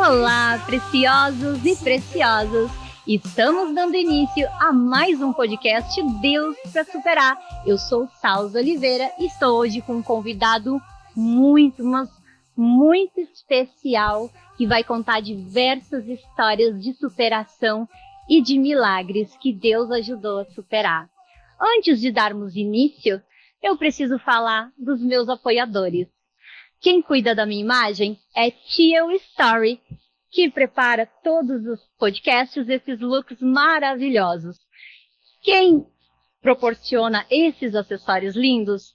Olá, preciosos e preciosas! Estamos dando início a mais um podcast Deus para Superar. Eu sou Salza Oliveira e estou hoje com um convidado muito especial que vai contar diversas histórias de superação e de milagres que Deus ajudou a superar. Antes de darmos início, eu preciso falar dos meus apoiadores. Quem cuida da minha imagem é Tio Story, que prepara todos os podcasts, esses looks maravilhosos. Quem proporciona esses acessórios lindos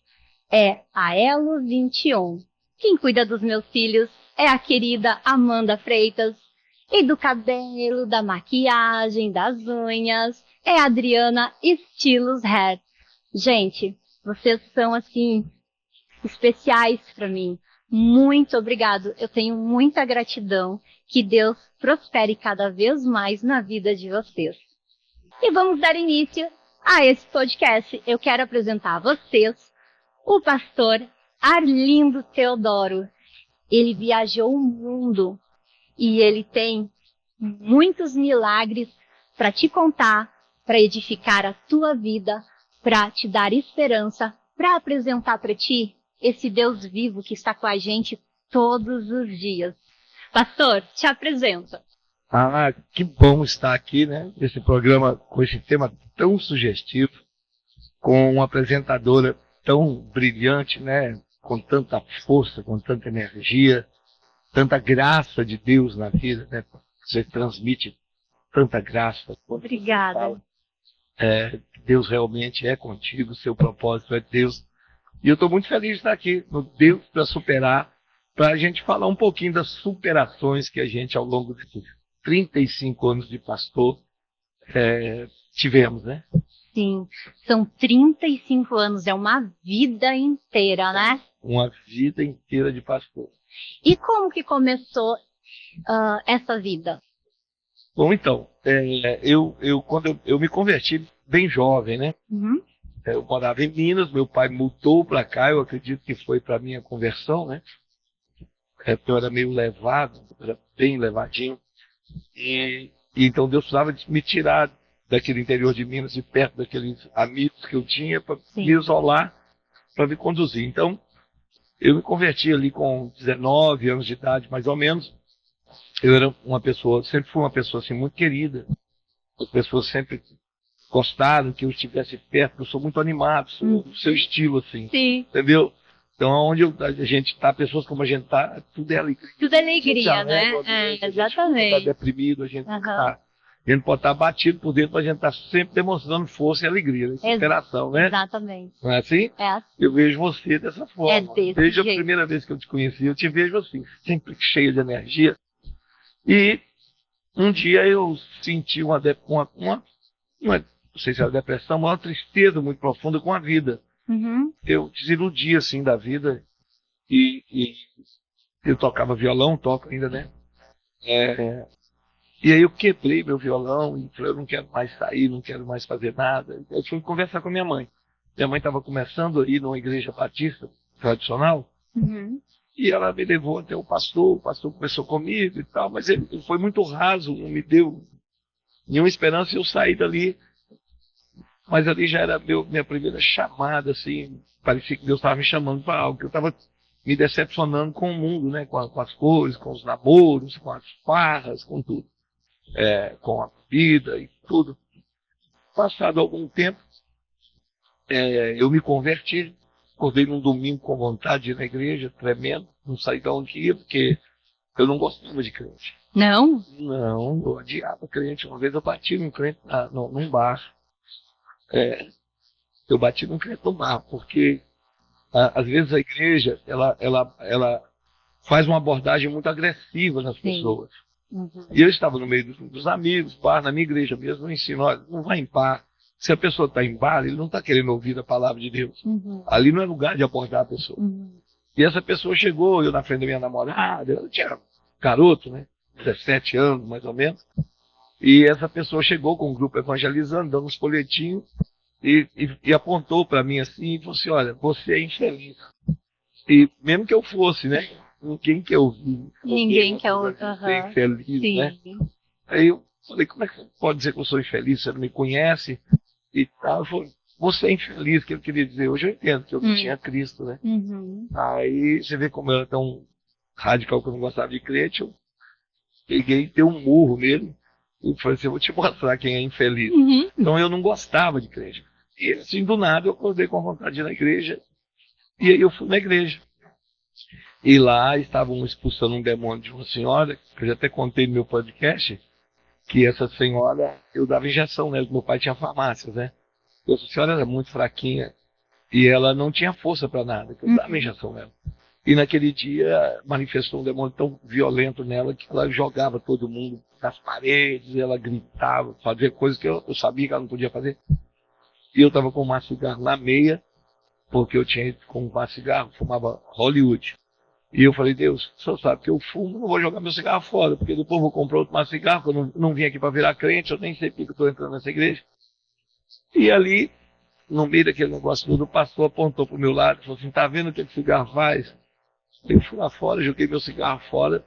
é a Elo 21. Quem cuida dos meus filhos é a querida Amanda Freitas. E do cabelo, da maquiagem, das unhas, é a Adriana Estilos Hair. Gente, vocês são, assim, especiais para mim. Muito obrigado. Eu tenho muita gratidão. Que Deus prospere cada vez mais na vida de vocês. E vamos dar início a esse podcast. Eu quero apresentar a vocês o pastor Arlindo Teodoro. Ele viajou o mundo e ele tem muitos milagres para te contar, para edificar a tua vida, para te dar esperança, para apresentar para ti esse Deus vivo que está com a gente todos os dias. Pastor, te apresenta. Ah, que bom estar aqui, né? Esse programa com esse tema tão sugestivo, com uma apresentadora tão brilhante, né? Com tanta força, com tanta energia, tanta graça de Deus na vida, né? Você transmite tanta graça. Obrigada. Deus realmente é contigo, seu propósito é Deus. E eu estou muito feliz de estar aqui no Deus para Superar, para a gente falar um pouquinho das superações que a gente, ao longo desses 35 anos de pastor, tivemos, né? Sim, são 35 anos, é uma vida inteira, né? Uma vida inteira de pastor. E como que começou essa vida? Bom, então, quando eu me converti bem jovem, né? Uhum. Eu morava em Minas, meu pai mudou para cá, eu acredito que foi para a minha conversão, né? Porque eu era meio levado, era bem levadinho. E então Deus precisava me tirar daquele interior de Minas, de perto daqueles amigos que eu tinha, para me isolar, para me conduzir. Então, eu me converti ali com 19 anos de idade, mais ou menos. Eu era sempre fui uma pessoa assim, muito querida. As pessoas sempre gostaram que eu estivesse perto, eu sou muito animado, sou do seu estilo, assim. Sim. Entendeu? Então, onde a gente está, pessoas como a gente está, tudo é alegria. Tudo é alegria, né? Exatamente. A gente está deprimido, a gente pode estar batido por dentro, mas a gente está sempre demonstrando força e alegria, superação, né? Exatamente. Não é assim? É assim. Eu vejo você dessa forma. É desse Desde jeito. a primeira vez que eu te conheci, eu te vejo assim, sempre cheio de energia. E um dia eu senti não sei se era depressão, uma tristeza muito profunda com a vida. Uhum. Eu desiludi assim da vida e eu tocava violão, toco ainda, né? E aí eu quebrei meu violão e falei, eu não quero mais sair, não quero mais fazer nada. Eu fui conversar com minha mãe. Minha mãe estava começando a ir numa igreja batista tradicional. Uhum. E ela me levou até o pastor conversou comigo e tal, mas ele foi muito raso, não me deu nenhuma esperança e eu saí dali. Mas ali já era minha primeira chamada, assim, parecia que Deus estava me chamando para algo, que eu estava me decepcionando com o mundo, né? Com as coisas, com os namoros, com as farras, com tudo. Com a vida e tudo. Passado algum tempo, eu me converti, acordei num domingo com vontade de ir na igreja, tremendo, não saí de onde ia, porque eu não gostava de crente. Não? Não, eu odiava crente. Uma vez eu bati num crente num bar. Eu bati num crente no bar, porque às vezes a igreja ela faz uma abordagem muito agressiva nas pessoas. Uhum. E eu estava no meio dos amigos, bar, na minha igreja mesmo, eu ensino, olha, não vai em bar. Se a pessoa está em bar, ele não está querendo ouvir a palavra de Deus. Uhum. Ali não é lugar de abordar a pessoa. Uhum. E essa pessoa chegou, eu na frente da minha namorada, eu tinha garoto, né? 17 anos, mais ou menos. E essa pessoa chegou com um grupo evangelizando, dando uns folhetinhos, e apontou para mim assim, e falou assim, olha, você é infeliz. E mesmo que eu fosse, né? ninguém quer ouvir. Ninguém quer ouvir. Ser infeliz, Sim. né? Aí eu falei, como é que você pode dizer que eu sou infeliz? Você não me conhece? E tal. Eu falei, você é infeliz, que ele queria dizer. Hoje eu entendo que eu não tinha Cristo, né? Aí você vê como eu era tão radical que eu não gostava de crente, eu peguei e dei um murro nele e falei assim, eu vou te mostrar quem é infeliz. Então eu não gostava de crente. E assim, do nada, eu acordei com vontade de ir na igreja. E aí eu fui na igreja. E lá estavam expulsando um demônio de uma senhora, que eu já até contei no meu podcast, que essa senhora, eu dava injeção nela, meu pai tinha farmácias, né? E essa senhora era muito fraquinha e ela não tinha força para nada, que eu dava injeção nela. E naquele dia manifestou um demônio tão violento nela que ela jogava todo mundo nas paredes, ela gritava, fazia coisas que eu sabia que ela não podia fazer. E eu estava com um cigarro na meia, porque eu tinha ido com um cigarro, fumava Hollywood. E eu falei, Deus, o senhor sabe que eu fumo, não vou jogar meu cigarro fora, porque depois eu vou comprar outro maço de cigarro, porque eu não vim aqui para virar crente, eu nem sei porque eu estou entrando nessa igreja. E ali, no meio daquele negócio todo, o pastor apontou para o meu lado e falou assim, tá vendo o que esse cigarro faz? Eu fui lá fora, joguei meu cigarro fora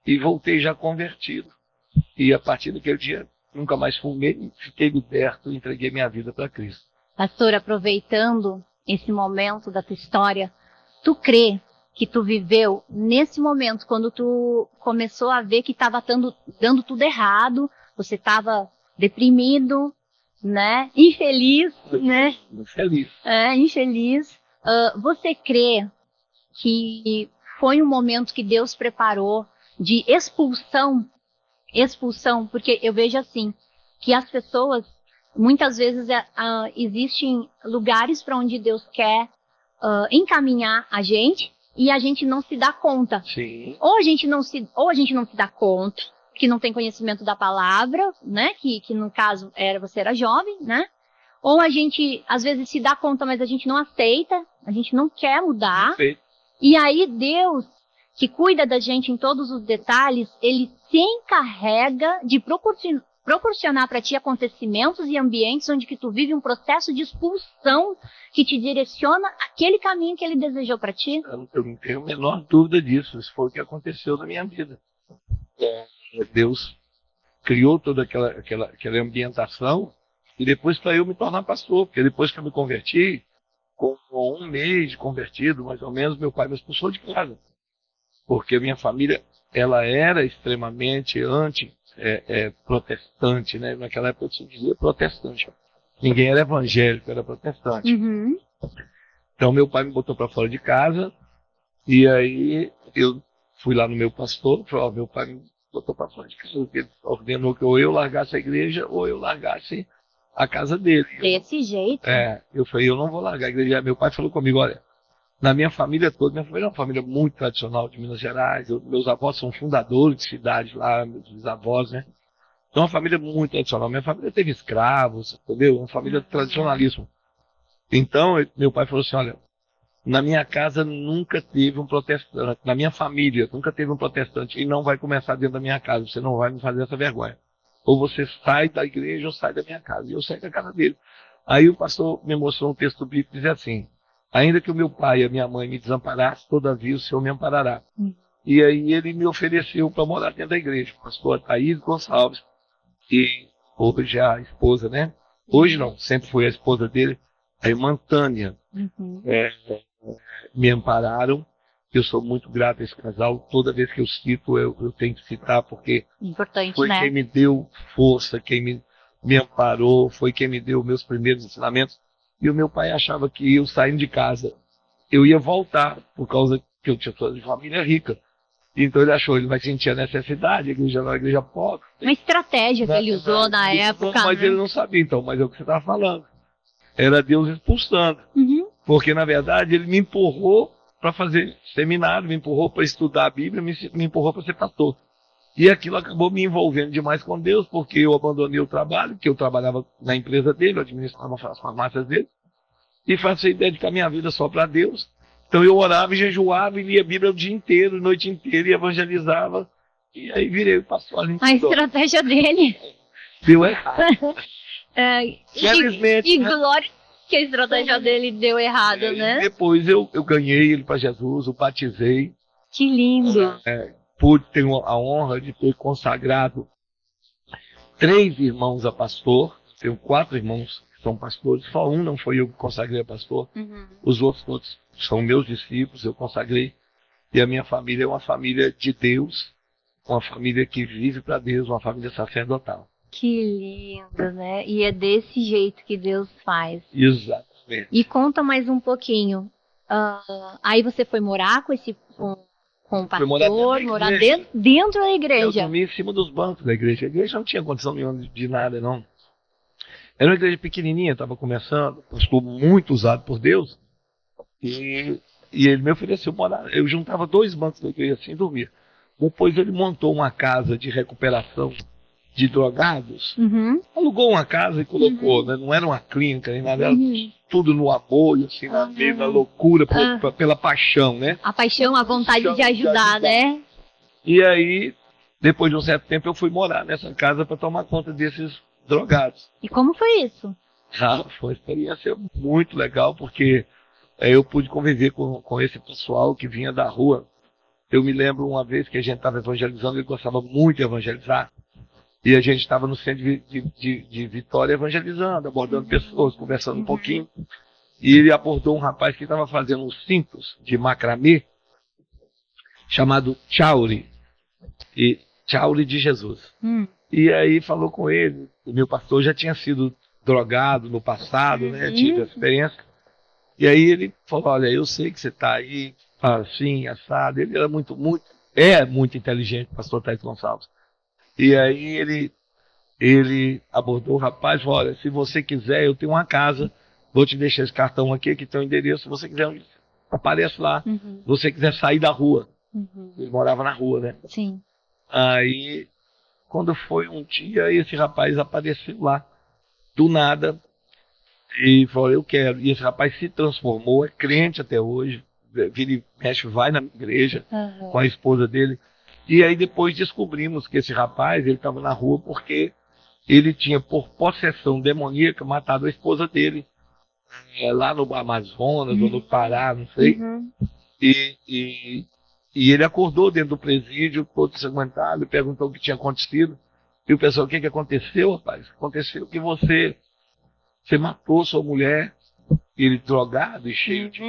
e voltei já convertido. E a partir daquele dia, nunca mais fumei, fiquei liberto e entreguei minha vida para Cristo. Pastor, aproveitando esse momento da tua história, tu crê que tu viveu nesse momento, quando tu começou a ver que estava dando tudo errado, você estava deprimido, né? Infeliz, né? Infeliz. Infeliz. Você crê que foi um momento que Deus preparou de expulsão, porque eu vejo assim, que as pessoas, muitas vezes existem lugares para onde Deus quer encaminhar a gente, e a gente não se dá conta. Sim. Ou a gente não se dá conta, que não tem conhecimento da palavra, né? Que no caso você era jovem, né? Ou a gente às vezes se dá conta, mas a gente não aceita, a gente não quer mudar. Perfeito. E aí Deus, que cuida da gente em todos os detalhes, ele se encarrega de proporcionar para ti acontecimentos e ambientes onde que tu vive um processo de expulsão que te direciona aquele caminho que ele desejou para ti. Eu não tenho a menor dúvida disso. Isso foi o que aconteceu na minha vida. Deus criou toda aquela ambientação e depois para eu me tornar pastor, porque depois que eu me converti, com um mês de convertido, mais ou menos, meu pai me expulsou de casa. Porque a minha família, ela era extremamente protestante, né? Naquela época se dizia protestante. Ninguém era evangélico, era protestante. Então meu pai me botou para fora de casa e aí eu fui lá no meu pastor, falei, meu pai me botou para fora de casa, porque ele ordenou que ou eu largasse a igreja ou eu largasse a casa dele. Desse jeito? Eu falei, eu não vou largar a igreja. Meu pai falou comigo, olha, na minha família toda, minha família é uma família muito tradicional de Minas Gerais, meus avós são fundadores de cidades lá, meus bisavós, né? Então é uma família muito tradicional. Minha família teve escravos, entendeu? Uma família tradicionalíssima. Então, meu pai falou assim, olha, na minha casa nunca teve um protestante, na minha família nunca teve um protestante, e não vai começar dentro da minha casa, você não vai me fazer essa vergonha. Ou você sai da igreja ou sai da minha casa. E eu saí da casa dele. Aí o pastor me mostrou um texto bíblico que dizia assim, ainda que o meu pai e a minha mãe me desamparassem, todavia o Senhor me amparará. E aí ele me ofereceu para morar dentro da igreja, o pastor Thaís Gonçalves, e hoje a esposa, né? Hoje não, sempre foi a esposa dele, a irmã Tânia. Me ampararam. Eu sou muito grato a esse casal. Toda vez que eu cito, eu tenho que citar, porque importante, foi, né? Quem me deu força, quem me amparou, foi quem me deu meus primeiros ensinamentos. E o meu pai achava que eu saindo de casa, eu ia voltar, por causa que eu tinha toda de família rica. Então ele achou, ele vai sentir a necessidade, a igreja era uma igreja pobre. Uma estratégia que ele usou na época. Mas ele não sabia, então, mas é o que você estava falando. Era Deus expulsando. Porque, na verdade, ele me empurrou para fazer seminário, me empurrou para estudar a Bíblia, me empurrou para ser pastor. E aquilo acabou me envolvendo demais com Deus, porque eu abandonei o trabalho, que eu trabalhava na empresa dele, eu administrava as farmácias dele, e passei a dedicar minha vida só para Deus. Então eu orava e jejuava e lia a Bíblia o dia inteiro, a noite inteira, e evangelizava, e aí virei o pastor. A estratégia dele. Deu errado. E glória que a estratégia dele deu errado, né? Depois eu ganhei ele para Jesus, o batizei, Que lindo. Pude ter a honra de ter consagrado 3 irmãos a pastor. Tenho 4 irmãos que são pastores. Só um não foi eu que consagrei a pastor. Os outros todos são meus discípulos, eu consagrei. E a minha família é uma família de Deus, uma família que vive para Deus, uma família sacerdotal. Que lindo, né? E é desse jeito que Deus faz. Exatamente. E conta mais um pouquinho. Aí você foi morar com o pastor, morar dentro da igreja. Eu dormi em cima dos bancos da igreja. A igreja não tinha condição nenhuma de nada, não. Era uma igreja pequenininha, estava começando, pastor muito usado por Deus. E ele me ofereceu morar. Eu juntava 2 bancos da igreja assim e dormia. Depois ele montou uma casa de recuperação de drogados. Alugou uma casa e colocou, né? Não era uma clínica nem nada, era tudo no apoio, assim, na meio da loucura, pela paixão, né? A paixão, a vontade de ajudar, né? E aí, depois de um certo tempo, eu fui morar nessa casa para tomar conta desses drogados. E como foi isso? Foi uma experiência muito legal, porque eu pude conviver com esse pessoal que vinha da rua. Eu me lembro uma vez que a gente estava evangelizando, ele gostava muito de evangelizar. E a gente estava no centro de Vitória evangelizando, abordando pessoas, conversando um pouquinho. E ele abordou um rapaz que estava fazendo uns cintos de macramê, chamado Chauri. E Chauri de Jesus. E aí falou com ele. O meu pastor já tinha sido drogado no passado, né? Tive essa experiência. E aí ele falou, olha, eu sei que você está aí, assim, assado. Ele era muito inteligente, o pastor Thaís Gonçalves. E aí ele abordou o rapaz e falou, olha, se você quiser, eu tenho uma casa, vou te deixar esse cartão aqui, que tem um endereço, se você quiser, aparece lá. Se você quiser sair da rua. Ele morava na rua, né? Sim. Aí, quando foi um dia, esse rapaz apareceu lá, do nada, e falou, eu quero. E esse rapaz se transformou, é crente até hoje, vira e mexe, vai na igreja com a esposa dele. E aí depois descobrimos que esse rapaz, ele estava na rua porque ele tinha, por possessão demoníaca, matado a esposa dele. Lá no Amazonas ou no Pará, não sei. E ele acordou dentro do presídio, todo ensanguentado, perguntou o que tinha acontecido. E o pessoal, o que aconteceu, rapaz? Aconteceu que você matou sua mulher. Ele drogado e cheio de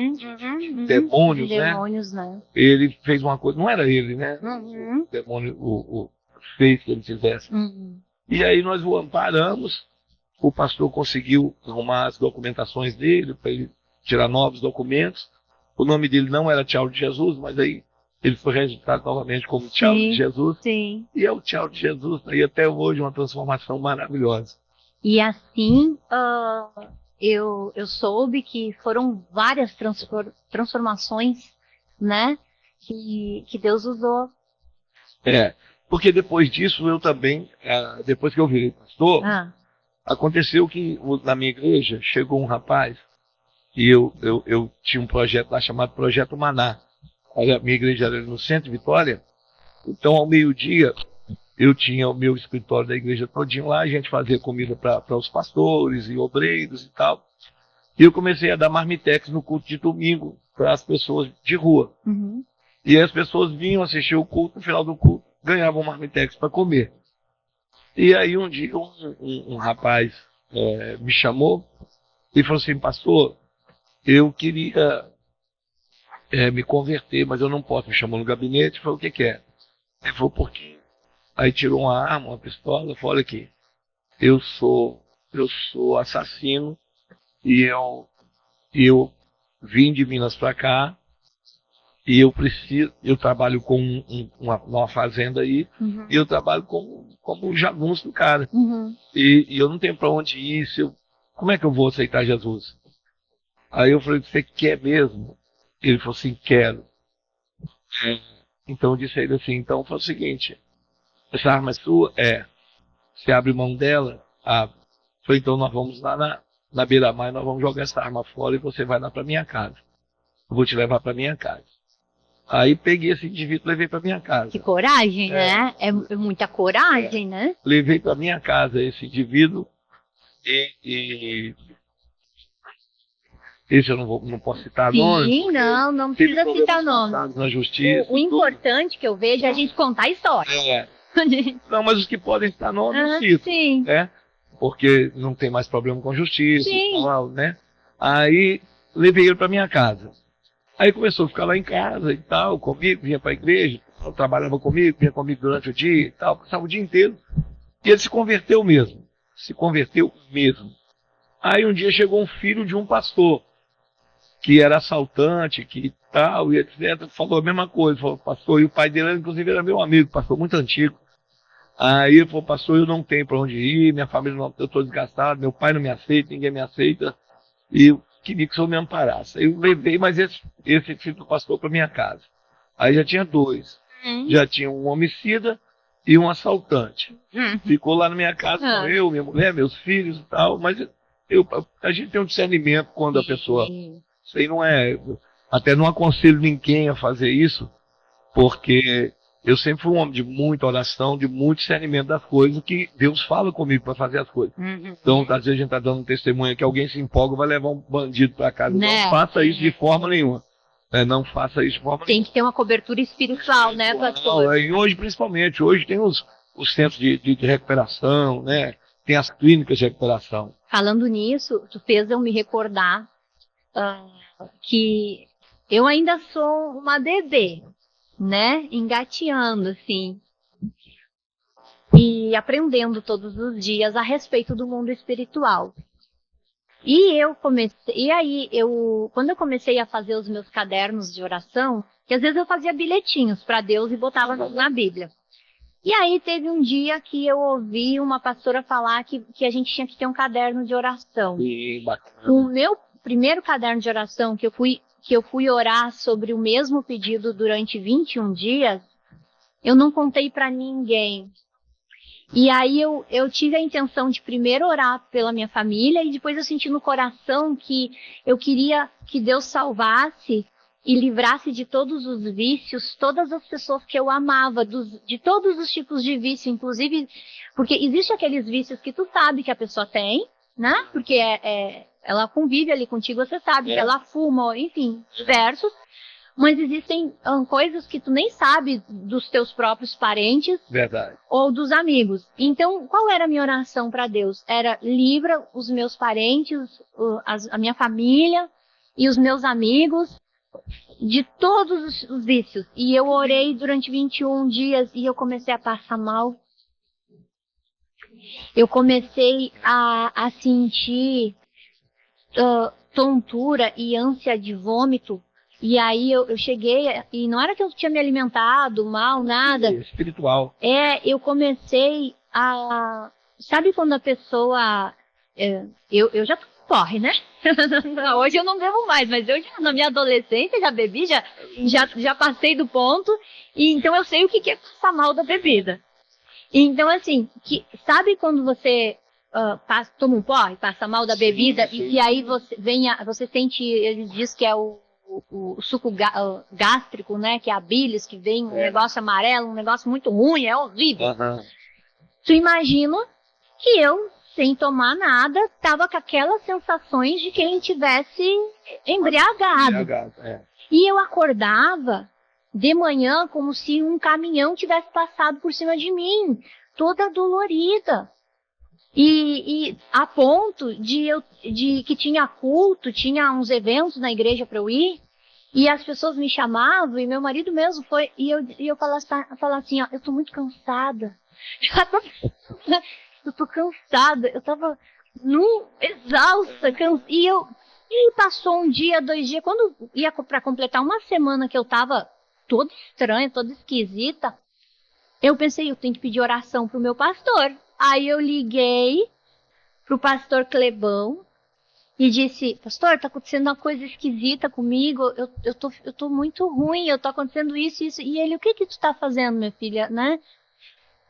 demônios, né? Demônios, né? Ele fez uma coisa, não era ele, né? O demônio fez que ele fizesse. E aí nós o amparamos, o pastor conseguiu arrumar as documentações dele, para ele tirar novos documentos. O nome dele não era Tchau de Jesus, mas aí ele foi registrado novamente como Tchau de Jesus. Sim. E é o Tchau de Jesus, e até hoje uma transformação maravilhosa. E assim, eu soube que foram várias transformações, né, que Deus usou. Porque depois disso eu também, depois que eu virei pastor, aconteceu que na minha igreja chegou um rapaz e eu tinha um projeto lá chamado Projeto Maná. A minha igreja era no centro de Vitória, então ao meio-dia eu tinha o meu escritório da igreja todinho lá, a gente fazia comida para os pastores e obreiros e tal. E eu comecei a dar marmitex no culto de domingo para as pessoas de rua. E as pessoas vinham assistir o culto, no final do culto, ganhavam marmitex para comer. E aí um dia um rapaz me chamou e falou assim, pastor, eu queria me converter, mas eu não posso. Me chamou no gabinete e falou, o que é? Ele falou, por quê? Aí tirou uma arma, uma pistola, falou, olha aqui, eu sou assassino e eu vim de Minas para cá e eu trabalho com uma fazenda aí e eu trabalho como jagunço do cara. E eu não tenho para onde ir, como é que eu vou aceitar Jesus? Aí eu falei, você quer mesmo? Ele falou assim, quero. Então eu disse a ele assim, então foi o seguinte, essa arma é sua? Você abre mão dela? Abre. Falei, então nós vamos lá na beira-mar, nós vamos jogar essa arma fora e você vai lá para minha casa. Eu vou te levar para minha casa. Aí peguei esse indivíduo e levei para minha casa. Que coragem, né? É muita coragem, né? Levei para minha casa esse indivíduo e esse eu não posso citar nomes. Sim, não precisa citar nomes. Na justiça. O importante que eu vejo é a gente contar a história. Não, mas os que podem citar nomes, eu cito. Sim. Né? Porque não tem mais problema com justiça Sim. e tal, né? Aí levei ele para minha casa. Aí começou a ficar lá em casa e tal, comigo, vinha para a igreja, trabalhava comigo, vinha comigo durante o dia e tal, passava o dia inteiro. E ele se converteu mesmo. Aí um dia chegou um filho de um pastor, que era assaltante, que tal, e etc. Falou a mesma coisa, falou, pastor, e o pai dele, inclusive, era meu amigo, pastor muito antigo. Aí ele falou, pastor, eu não tenho para onde ir, minha família não, eu estou desgastado, meu pai não me aceita, ninguém me aceita, e eu queria que o senhor me amparasse. Aí eu levei mais esse filho do pastor para minha casa. Aí já tinha dois. Já tinha um homicida e um assaltante. Ficou lá na minha casa com eu, minha mulher, meus filhos e tal, mas a gente tem um discernimento quando a pessoa... Isso aí não é... Até não aconselho ninguém a fazer isso, porque eu sempre fui um homem de muita oração, de muito discernimento das coisas, que Deus fala comigo para fazer as coisas. Então, às vezes a gente está dando um testemunho que alguém se empolga, vai levar um bandido para casa. Não faça isso de forma nenhuma. Não faça isso de forma nenhuma. Tem que ter uma cobertura espiritual, né, pastor? E hoje, principalmente, hoje tem os centros de recuperação, né? Tem as clínicas de recuperação. Falando nisso, tu fez eu me recordar que eu ainda sou uma bebê, né? Engateando, assim. E aprendendo todos os dias a respeito do mundo espiritual. Quando eu comecei a fazer os meus cadernos de oração, que às vezes eu fazia bilhetinhos para Deus e botava na Bíblia. E aí teve um dia que eu ouvi uma pastora falar que a gente tinha que ter um caderno de oração. O meu primeiro caderno de oração que eu fui orar sobre o mesmo pedido durante 21 dias, eu não contei para ninguém. E aí eu tive a intenção de primeiro orar pela minha família e depois eu senti no coração que eu queria que Deus salvasse e livrasse de todos os vícios, todas as pessoas que eu amava, de todos os tipos de vício, inclusive, porque existem aqueles vícios que tu sabe que a pessoa tem, né? Porque ela convive ali contigo, você sabe que ela fuma, enfim, diversos. Mas existem coisas que tu nem sabe dos teus próprios parentes. Verdade. Ou dos amigos. Então, qual era a minha oração para Deus? Era livra os meus parentes, a minha família e os meus amigos de todos os vícios. E eu orei durante 21 dias e eu comecei a passar mal. Eu comecei a sentir tontura e ânsia de vômito. E aí eu cheguei, e não era que eu tinha me alimentado mal, nada. Espiritual. Eu comecei a... Sabe quando a pessoa... Eu já corre, né? Hoje eu não bebo mais, mas eu na minha adolescência já bebi, já passei do ponto. E então eu sei o que é passar mal da bebida. Então assim, sabe quando você... toma um porre, passa mal da bebida, sim. E aí você sente, eles dizem que é o suco gástrico, né, que é a bilis, que vem um negócio amarelo, um negócio muito ruim, é horrível. Tu imagina que eu, sem tomar nada, tava com aquelas sensações de quem tivesse embriagado. E eu acordava de manhã como se um caminhão tivesse passado por cima de mim, toda dolorida. E a ponto de que tinha culto, tinha uns eventos na igreja para eu ir, e as pessoas me chamavam, e meu marido mesmo foi, e eu falava assim, ó, eu tô muito cansada. Eu tô cansada, eu tava exausta, e passou um dia, 2 dias, quando ia para completar uma semana que eu tava toda estranha, toda esquisita, eu pensei, eu tenho que pedir oração pro meu pastor. Aí eu liguei pro pastor Clebão e disse, pastor, tá acontecendo uma coisa esquisita comigo, eu tô muito ruim, eu tô acontecendo isso. E ele, o que tu tá fazendo, minha filha, né?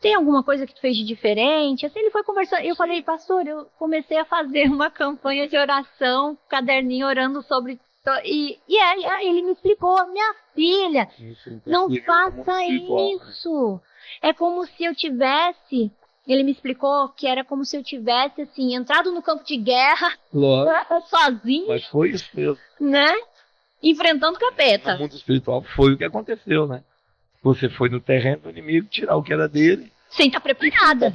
Tem alguma coisa que tu fez de diferente? Assim, ele foi conversando, eu falei, pastor, eu comecei a fazer uma campanha de oração, caderninho orando sobre... E aí ele me explicou, minha filha, não faça isso. É como se eu tivesse Ele me explicou que era como se eu tivesse, assim, entrado no campo de guerra, sozinho, Mas foi isso mesmo. né? Enfrentando o capeta. No mundo espiritual foi o que aconteceu, né? Você foi no terreno do inimigo tirar o que era dele. Sem estar preparada.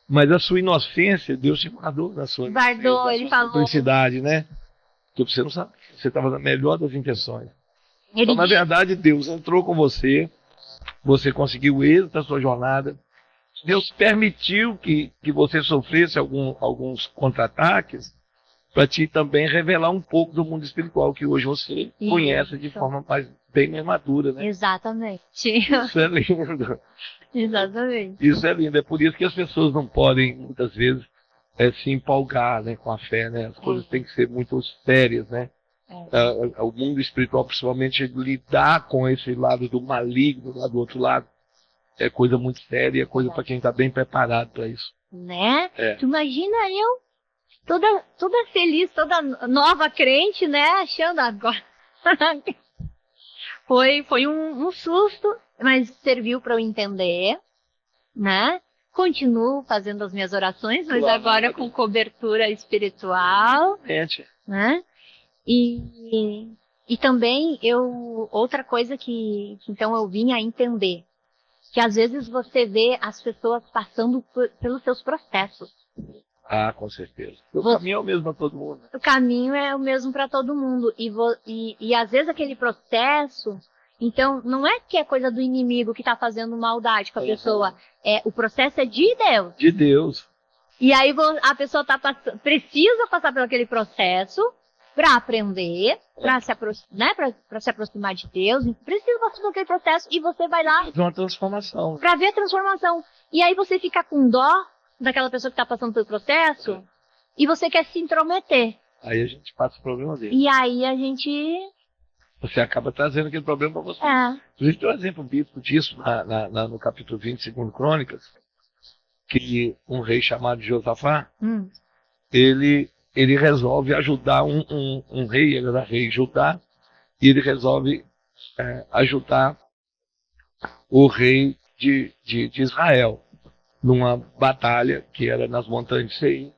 Mas a sua inocência, Deus te guardou na sua Guardou, ele falou. simplicidade, né? Porque você não sabe, você estava na melhor das intenções. Ele Então, na disse, verdade, Deus entrou com você, você conseguiu o êxito da sua jornada. Deus permitiu que você sofresse alguns contra-ataques para te também revelar um pouco do mundo espiritual que hoje você conhece de forma bem mais madura, né? Exatamente. Isso é lindo. Exatamente. Isso é lindo. É por isso que as pessoas não podem, muitas vezes, se empolgar, né, com a fé, né? As coisas têm que ser muito sérias, né? O mundo espiritual, principalmente, lidar com esse lado do maligno, lá do outro lado, é coisa muito séria, é coisa para quem está bem preparado para isso. Né? Tu imagina eu, toda feliz, toda nova crente, né? Achando agora. Foi um susto, mas serviu para eu entender, né? Continuo fazendo as minhas orações, mas agora com cobertura espiritual, né? E também outra coisa que então eu vim a entender, que às vezes você vê as pessoas passando pelos seus processos. Ah, com certeza. O caminho é o mesmo para todo mundo. O caminho é o mesmo para todo mundo. E às vezes aquele processo, então, não é que é coisa do inimigo que está fazendo maldade com a pessoa. O processo é de Deus. De Deus. E aí a pessoa precisa passar por aquele processo para aprender, para se aproximar de Deus. Precisa passar por aquele processo e você vai lá. Fazer uma transformação. Para ver a transformação. E aí você fica com dó daquela pessoa que está passando pelo processo e você quer se intrometer. Aí a gente passa o problema dele. E aí a gente... Você acaba trazendo aquele problema para você. Inclusive tem um exemplo bíblico disso no capítulo 20, segundo Crônicas, que um rei chamado Josafá, ele resolve ajudar um rei, ele era rei Judá, e ele resolve ajudar o rei de Israel numa batalha que era nas montanhas de Seir,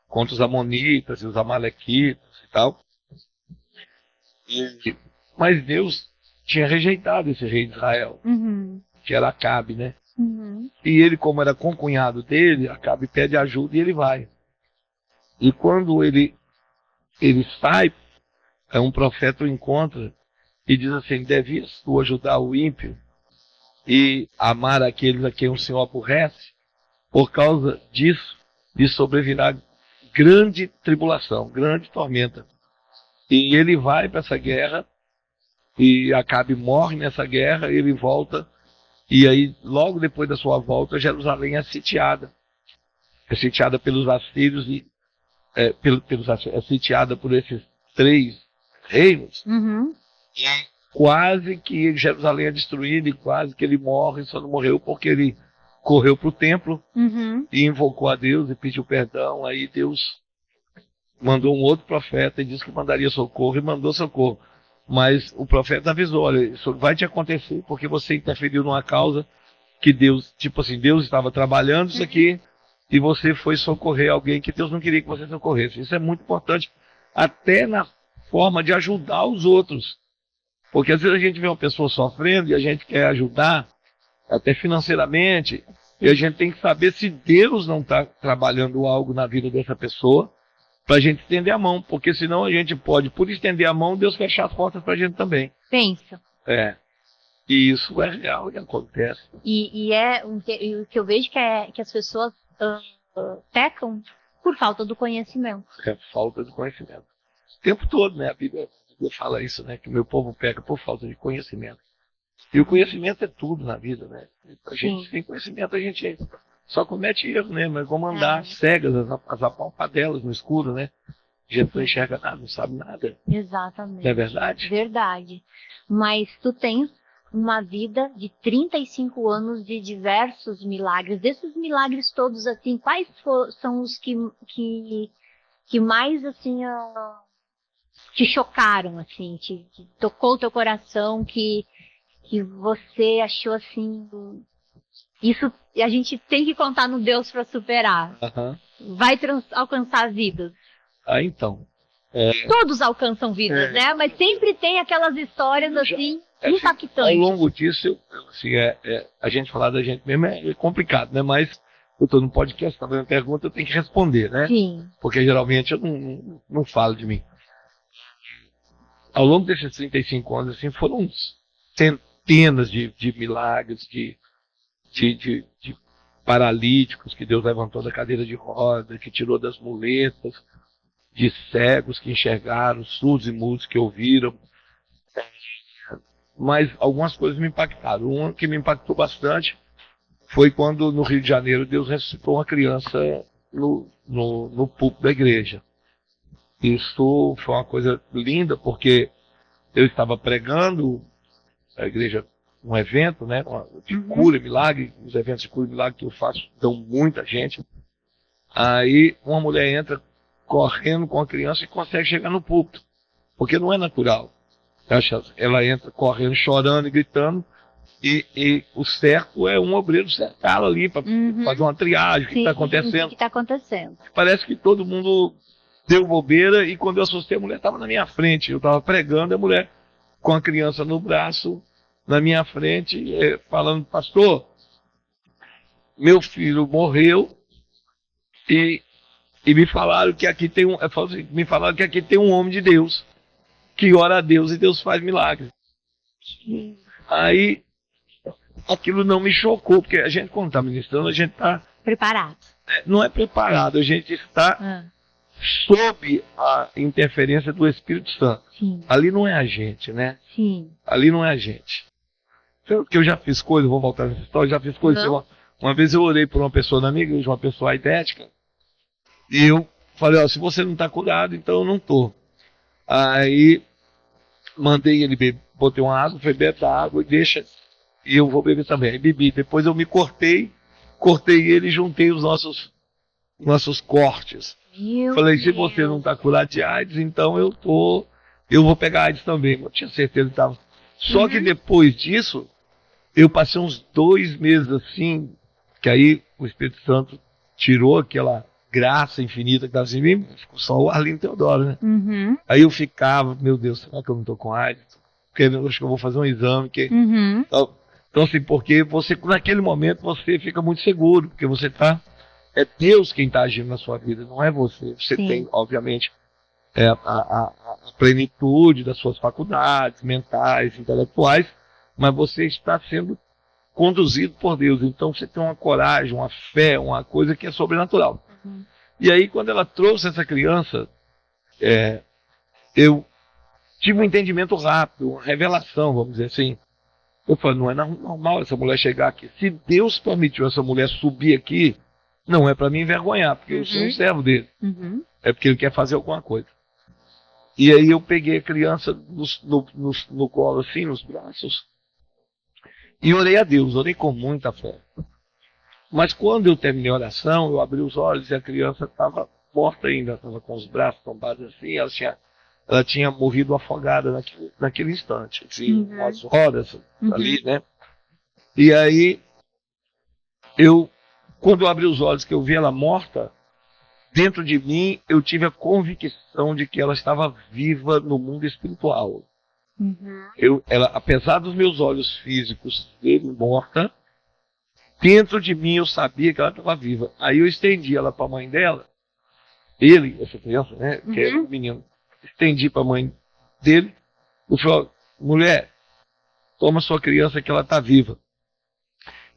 contra os amonitas e os amalequitas e tal. Mas Deus tinha rejeitado esse rei de Israel, que era Acabe, né? E ele, como era concunhado dele, Acabe pede ajuda e ele vai. E quando ele sai, um profeta o encontra e diz assim: devias tu ajudar o ímpio e amar aqueles a quem o Senhor aborrece? Por causa disso, lhe sobrevirá grande tribulação, grande tormenta. E ele vai para essa guerra, e Acabe morre nessa guerra, ele volta, e aí, logo depois da sua volta, Jerusalém é sitiada. É sitiada pelos assírios, é sitiada por esses 3 reinos. E quase que Jerusalém é destruída, e quase que ele morre, só não morreu porque ele correu para o templo e invocou a Deus e pediu perdão. Aí Deus mandou um outro profeta e disse que mandaria socorro, e mandou socorro. Mas o profeta avisou: olha, isso vai te acontecer porque você interferiu numa causa que Deus, Deus estava trabalhando isso aqui e você foi socorrer alguém que Deus não queria que você socorresse. Isso é muito importante, até na forma de ajudar os outros. Porque às vezes a gente vê uma pessoa sofrendo e a gente quer ajudar, até financeiramente, e a gente tem que saber se Deus não está trabalhando algo na vida dessa pessoa, para a gente estender a mão, porque senão a gente pode, por estender a mão, Deus fechar as portas para a gente também. Pensa. E isso é real e acontece. E o que eu vejo que as pessoas pecam por falta do conhecimento. É falta de conhecimento. O tempo todo, né? A Bíblia fala isso, né? Que o meu povo peca por falta de conhecimento. E o conhecimento é tudo na vida, né? A gente sem conhecimento, a gente só comete erro, né? Mas vamos andar cegas, as apalpadelas no escuro, né? A gente não enxerga nada, não sabe nada. Exatamente. Não é verdade? Verdade. Mas tu tens uma vida de 35 anos de diversos milagres. Desses milagres todos, assim, quais são os que mais, assim, te chocaram, assim, te tocou o teu coração, que você achou, assim, Isso a gente tem que contar no Deus para superar. Vai alcançar vidas. Então. Todos alcançam vidas, né? Mas sempre tem aquelas histórias assim, impactantes. Ao longo disso, assim, a gente falar da gente mesmo é complicado, né? Mas eu estou no podcast, tá fazendo pergunta, eu tenho que responder, né? Sim. Porque geralmente eu não falo de mim. Ao longo desses 35 anos, assim, foram centenas de milagres, de paralíticos que Deus levantou da cadeira de roda, que tirou das muletas, de cegos que enxergaram, surdos e mudos que ouviram. Mas algumas coisas me impactaram. Uma que me impactou bastante foi quando no Rio de Janeiro Deus ressuscitou uma criança no púlpito da igreja. Isso foi uma coisa linda, porque eu estava pregando a igreja, um evento, né, de cura e milagre. Os eventos de cura e milagre que eu faço dão muita gente. Aí uma mulher entra correndo com a criança e consegue chegar no púlpito, porque não é natural. Ela entra correndo, chorando e gritando, e o cerco é um obreiro cercá-la ali para fazer uma triagem. O que está acontecendo? O que está acontecendo? Parece que todo mundo deu bobeira, e quando eu assustei, a mulher estava na minha frente. Eu estava pregando, a mulher com a criança no braço, na minha frente, falando: pastor, meu filho morreu, e me falaram que aqui tem um homem de Deus que ora a Deus e Deus faz milagre. Aí aquilo não me chocou, porque a gente, quando está ministrando, a gente está preparado. Não é preparado, a gente está sob a interferência do Espírito Santo. Sim. Ali não é a gente, né? Sim. Ali não é a gente. Porque eu já fiz coisas, vou voltar nessa história, já fiz coisas. Uma vez eu orei por uma pessoa na minha igreja, uma pessoa aidética, e eu falei: se você não está curado, então eu não estou. Aí mandei ele beber, botei uma água, falei: bebe da água e deixa, e eu vou beber também. Aí bebi. Depois eu me cortei ele e juntei os nossos cortes. Falei: se você não está curado de AIDS, então eu vou pegar AIDS também. Eu tinha certeza que estava. Só que depois disso, eu passei uns 2 meses assim, que aí o Espírito Santo tirou aquela graça infinita que estava em mim, ficou só o Arlindo Teodoro, né? Aí eu ficava: meu Deus, será que eu não estou com AIDS? Porque eu acho que eu vou fazer um exame. Então, assim, porque você, naquele momento, você fica muito seguro, porque você está... É Deus quem está agindo na sua vida, não é você. Você tem, obviamente, a plenitude das suas faculdades mentais, intelectuais, mas você está sendo conduzido por Deus. Então você tem uma coragem, uma fé, uma coisa que é sobrenatural. E aí, quando ela trouxe essa criança, eu tive um entendimento rápido, uma revelação, vamos dizer assim. Eu falei: não é normal essa mulher chegar aqui. Se Deus permitiu essa mulher subir aqui, não é para me envergonhar, porque eu sou um servo dele. É porque ele quer fazer alguma coisa. E aí eu peguei a criança no colo, assim, nos braços, e orei a Deus, orei com muita fé. Mas quando eu terminei a oração, eu abri os olhos e a criança estava morta ainda, estava com os braços tombados assim. Ela tinha morrido afogada naquele instante, assim, umas horas ali, né? E aí, quando eu abri os olhos, que eu vi ela morta, dentro de mim eu tive a convicção de que ela estava viva no mundo espiritual. Ela, apesar dos meus olhos físicos serem morta, dentro de mim eu sabia que ela estava viva. Aí eu estendi ela para a mãe dela, essa criança, né, que era um menino, estendi para a mãe dele, eu falei: mulher, toma sua criança que ela está viva.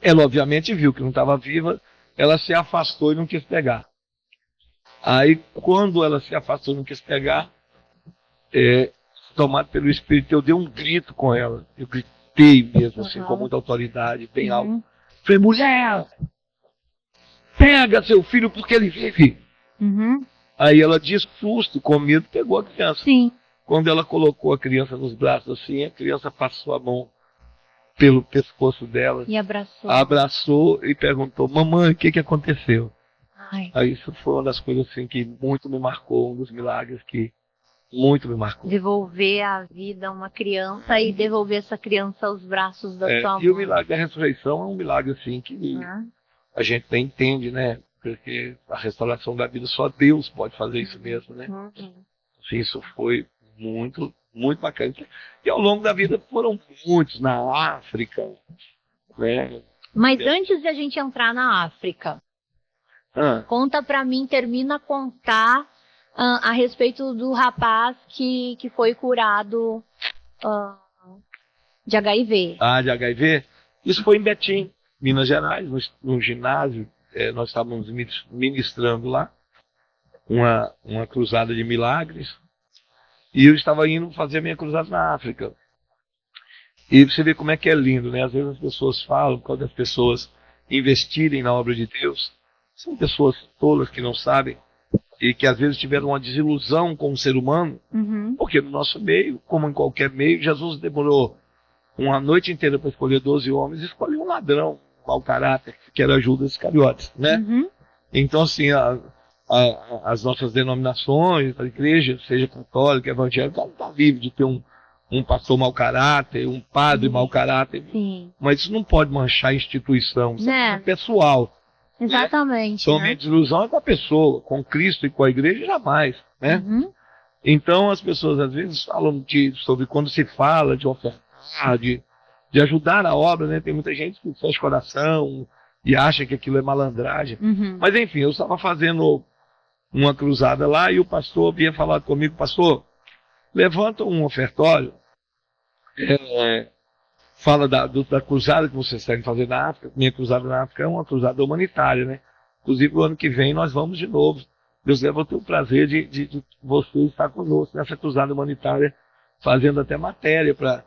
Ela obviamente viu que não estava viva, ela se afastou e não quis pegar. Aí, quando ela se afastou e não quis pegar, tomado pelo Espírito, eu dei um grito com ela. Eu gritei mesmo, assim, com muita autoridade, bem alto. Falei: mulher, pega seu filho porque ele vive. Aí ela, de susto, com medo, pegou a criança. Quando ela colocou a criança nos braços assim, a criança passou a mão pelo pescoço dela. E abraçou. Abraçou e perguntou: mamãe, o que aconteceu? Aí isso foi uma das coisas assim que muito me marcou, um dos milagres que Muito me marcou. Devolver a vida a uma criança e devolver essa criança aos braços da sua mãe. E o milagre da ressurreição é um milagre assim que a gente nem entende, né? Porque a restauração da vida só Deus pode fazer isso mesmo, né? Assim, isso foi muito, muito bacana. E ao longo da vida foram muitos na África, né? Mas antes de a gente entrar na África, conta pra mim, termina a contar a respeito do rapaz que foi curado de HIV. De HIV? Isso foi em Betim, Minas Gerais, no ginásio. Nós estávamos ministrando lá uma cruzada de milagres. E eu estava indo fazer a minha cruzada na África. E você vê como é que é lindo, né? Às vezes as pessoas falam, por causa das pessoas investirem na obra de Deus, são pessoas tolas que não sabem e que às vezes tiveram uma desilusão com o ser humano, porque no nosso meio, como em qualquer meio, Jesus demorou uma noite inteira para escolher 12 homens e escolheu um ladrão, mau caráter, que era Judas Iscariotes, né? Então, assim, as nossas denominações, a igreja, seja católica, evangélica, não está livre de ter um pastor mau caráter, um padre mau caráter, mas isso não pode manchar a instituição, isso é pessoal. Exatamente. Então, minha desilusão é com a pessoa, com Cristo e com a igreja, jamais, né? Então, as pessoas às vezes falam sobre quando se fala de ofertar, de ajudar a obra, né? Tem muita gente que fecha o coração e acha que aquilo é malandragem. Mas, enfim, eu estava fazendo uma cruzada lá e o pastor havia falado comigo, pastor, levanta um ofertório, fala da cruzada que vocês querem fazer na África. Minha cruzada na África é uma cruzada humanitária, né? Inclusive, o ano que vem nós vamos de novo. Deus leva o teu prazer de você estar conosco nessa cruzada humanitária, fazendo até matéria para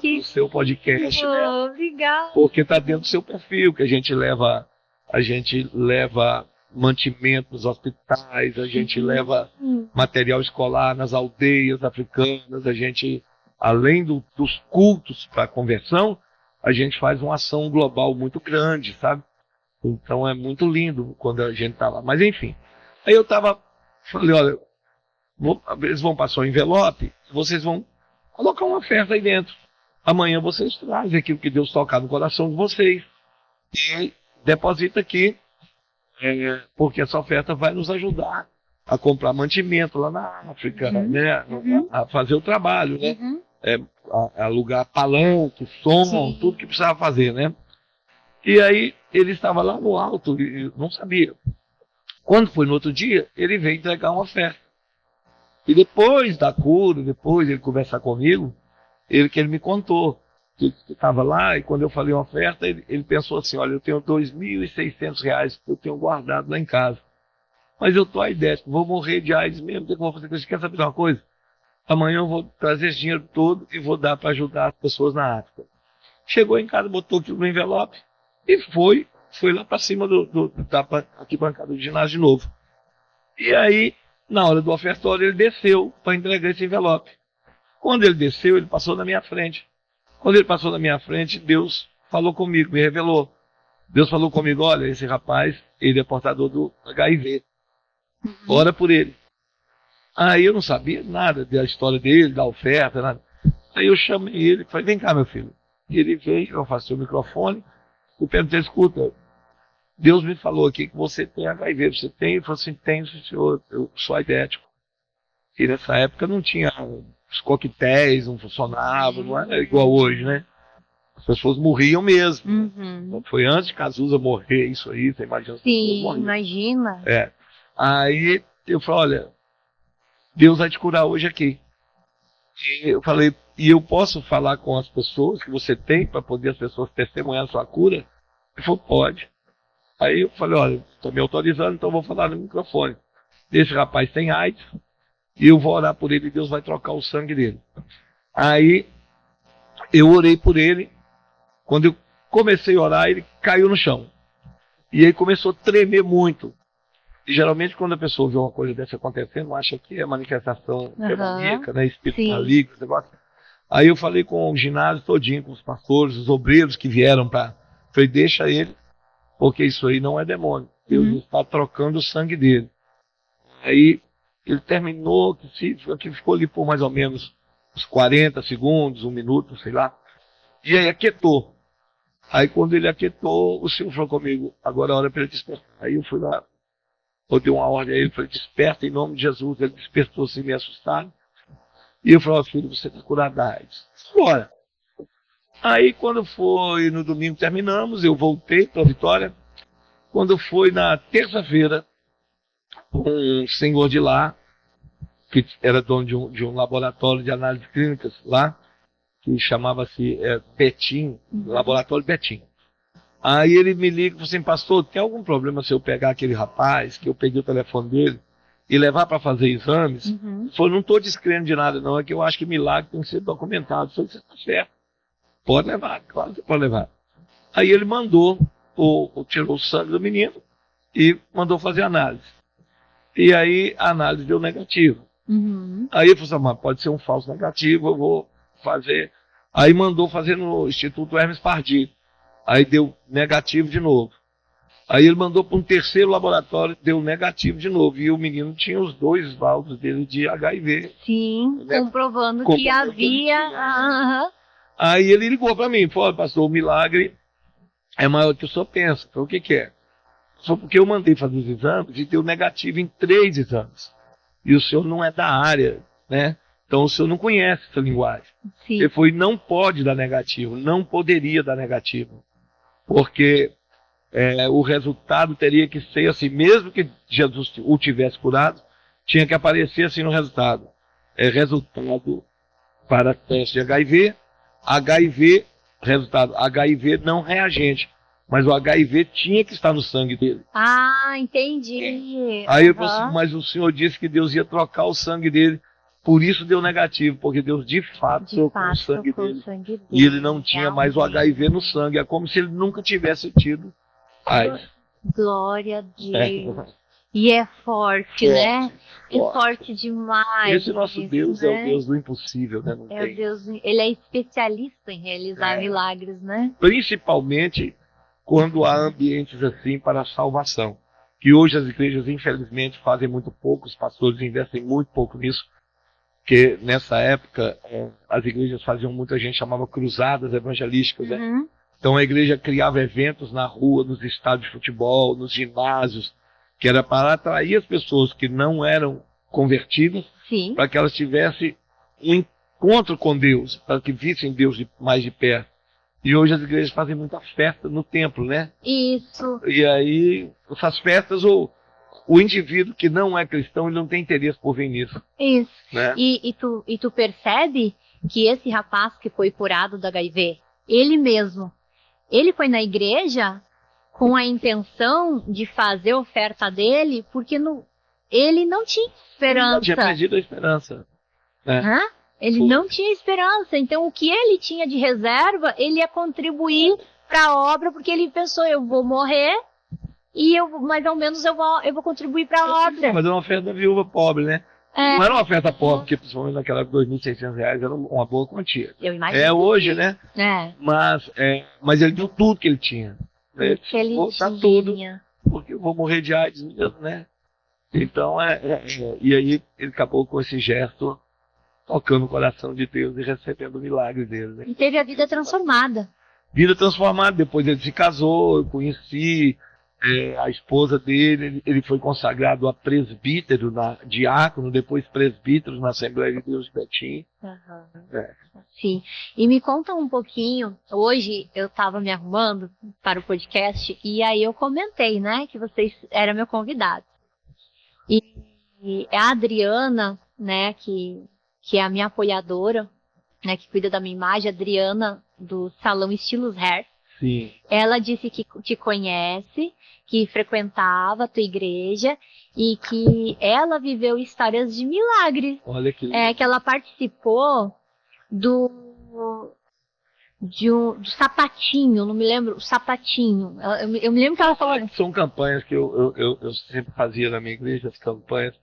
o seu podcast, né? Obrigada. Porque está dentro do seu perfil, que a gente leva mantimento nos hospitais, a gente leva material escolar nas aldeias africanas, a gente, além dos cultos para conversão, a gente faz uma ação global muito grande, sabe? Então é muito lindo quando a gente está lá. Mas enfim, aí eu falei, olha, eles vão passar o envelope, vocês vão colocar uma oferta aí dentro. Amanhã vocês trazem aquilo que Deus tocar no coração de vocês e deposita aqui, porque essa oferta vai nos ajudar a comprar mantimento lá na África, né? A fazer o trabalho, né? Alugar palanque, som, tudo que precisava fazer, né? E aí ele estava lá no alto e não sabia. Quando foi no outro dia, ele veio entregar uma oferta. E depois da cura, depois ele conversar comigo, ele me contou que estava lá, e quando eu falei uma oferta, ele pensou assim, olha, eu tenho R$2.600 que eu tenho guardado lá em casa. Mas eu estou aidético, vou morrer de AIDS mesmo, o que eu vou fazer com isso? Quer saber de uma coisa? Amanhã eu vou trazer esse dinheiro todo e vou dar para ajudar as pessoas na África. Chegou em casa, botou aquilo no envelope e foi lá para cima da arquibancada do ginásio de novo. E aí, na hora do ofertório, ele desceu para entregar esse envelope. Quando ele desceu, ele passou na minha frente. Quando ele passou na minha frente, Deus falou comigo, me revelou. Deus falou comigo, olha, esse rapaz, ele é portador do HIV. Ora por ele. Aí eu não sabia nada da história dele, da oferta, nada. Aí eu chamei ele, falei, vem cá, meu filho. Ele veio, eu afastei o microfone, e perguntei, escuta, Deus me falou aqui que você tem HIV, você tem? Ele falou assim, tenho, senhor, eu sou aidético. E nessa época não tinha, os coquetéis não funcionavam, não era igual hoje, né? As pessoas morriam mesmo. Então, foi antes de Cazuza morrer, isso aí, você imagina? Sim, imagina. Aí eu falei, olha, Deus vai te curar hoje aqui. E eu falei, e eu posso falar com as pessoas que você tem para poder as pessoas testemunhar a sua cura? Ele falou, pode. Aí eu falei, olha, estou me autorizando, então eu vou falar no microfone. Esse rapaz tem AIDS, e eu vou orar por ele e Deus vai trocar o sangue dele. Aí eu orei por ele. Quando eu comecei a orar, ele caiu no chão. E aí começou a tremer muito. E geralmente quando a pessoa vê uma coisa dessa acontecendo, acha que é manifestação demoníaca, né, espírito maligno, esse negócio. Aí eu falei com o ginásio todinho, com os pastores, os obreiros que vieram para... Falei, deixa ele, porque isso aí não é demônio. Deus está trocando o sangue dele. Aí Ele terminou, que ficou ali por mais ou menos uns 40 segundos, 1 minuto, sei lá. E aí aquietou. Aí quando ele aquietou, o Senhor falou comigo, agora é hora para ele despertar. Aí eu fui lá, eu dei uma ordem a ele, falei, desperta em nome de Jesus. Ele despertou sem me assustar. E eu falei, filho, você está curado da AIDS. Bora. Aí quando foi no domingo terminamos, eu voltei para Vitória. Quando foi na terça-feira, um senhor de lá, que era dono de um laboratório de análise clínicas lá, que chamava-se Betim, Laboratório Betim. Aí ele me liga e falou assim, pastor, tem algum problema se eu pegar aquele rapaz, que eu peguei o telefone dele, e levar para fazer exames? Ele falou, não estou descrendo de nada não, é que eu acho que milagre tem que ser documentado. Eu falei, você está certo, pode levar, claro que pode levar. Aí ele mandou, tirou o sangue do menino e mandou fazer análise. E aí a análise deu negativo. Aí ele falou assim, mas pode ser um falso negativo, eu vou fazer. Aí mandou fazer no Instituto Hermes Pardini. Aí deu negativo de novo. Aí ele mandou para um terceiro laboratório, deu negativo de novo. E o menino tinha os 2 valvos dele de HIV. Sim, né? comprovando que havia. Aí ele ligou para mim, falou, pastor, o milagre é maior do que o senhor pensa. Falei, o que é? Só porque eu mandei fazer os exames e deu negativo em 3 exames. E o senhor não é da área, né? Então o senhor não conhece essa linguagem. Sim. Ele foi, não pode dar negativo, não poderia dar negativo. Porque o resultado teria que ser assim, mesmo que Jesus o tivesse curado, tinha que aparecer assim no resultado. Resultado para teste de HIV, resultado HIV não reagente. Mas o HIV tinha que estar no sangue dele. Ah, entendi. Aí eu falei assim, mas o senhor disse que Deus ia trocar o sangue dele, por isso deu negativo, porque Deus de fato trocou o sangue dele. E ele não tinha mais o HIV no sangue, é como se ele nunca tivesse tido AIDS. Glória a Deus. E é forte, né? É forte demais. Esse nosso Deus, né? É o Deus do impossível, né? O Deus, ele é especialista em realizar milagres, né? Principalmente quando há ambientes assim para a salvação. Que hoje as igrejas, infelizmente, fazem muito pouco, os pastores investem muito pouco nisso, porque nessa época as igrejas faziam, muita gente chamava cruzadas evangelísticas, né? Então a igreja criava eventos na rua, nos estádios de futebol, nos ginásios, que era para atrair as pessoas que não eram convertidas, para que elas tivessem um encontro com Deus, para que vissem Deus mais de perto. E hoje as igrejas fazem muita festa no templo, né? Isso. E aí, essas festas, o indivíduo que não é cristão, ele não tem interesse por vir nisso. Isso. Né? E tu percebe que esse rapaz que foi curado do HIV, ele mesmo, ele foi na igreja com a intenção de fazer a oferta dele, porque ele não tinha esperança. Ele tinha perdido a esperança. Né? Ele não tinha esperança, então o que ele tinha de reserva, ele ia contribuir para a obra, porque ele pensou, eu vou morrer, mas ao menos eu vou contribuir para a obra. Mas era uma oferta da viúva pobre, né? Não era uma oferta pobre, porque principalmente naquela época, R$2.600 era uma boa quantia. Eu imagino. É hoje, né? Mas ele deu tudo que ele tinha. Ele vou dar tudo, porque eu vou morrer de AIDS mesmo, né? Então, e aí ele acabou com esse gesto, tocando o coração de Deus e recebendo o milagre dele. Né? E teve a vida transformada. Vida transformada, depois ele se casou, eu conheci a esposa dele, ele foi consagrado a presbítero, diácono, depois presbítero na Assembleia de Deus de Betim. Sim, e me conta um pouquinho, hoje eu estava me arrumando para o podcast e aí eu comentei, né, que vocês eram meu convidado. E a Adriana, né, que é a minha apoiadora, né, que cuida da minha imagem, a Adriana do Salão Estilos Hair. Sim. Ela disse que te conhece, que frequentava a tua igreja e que ela viveu histórias de milagres. Olha que lindo. Que ela participou do sapatinho, não me lembro, o sapatinho. Eu me lembro que ela falou. São campanhas que eu sempre fazia na minha igreja, as campanhas.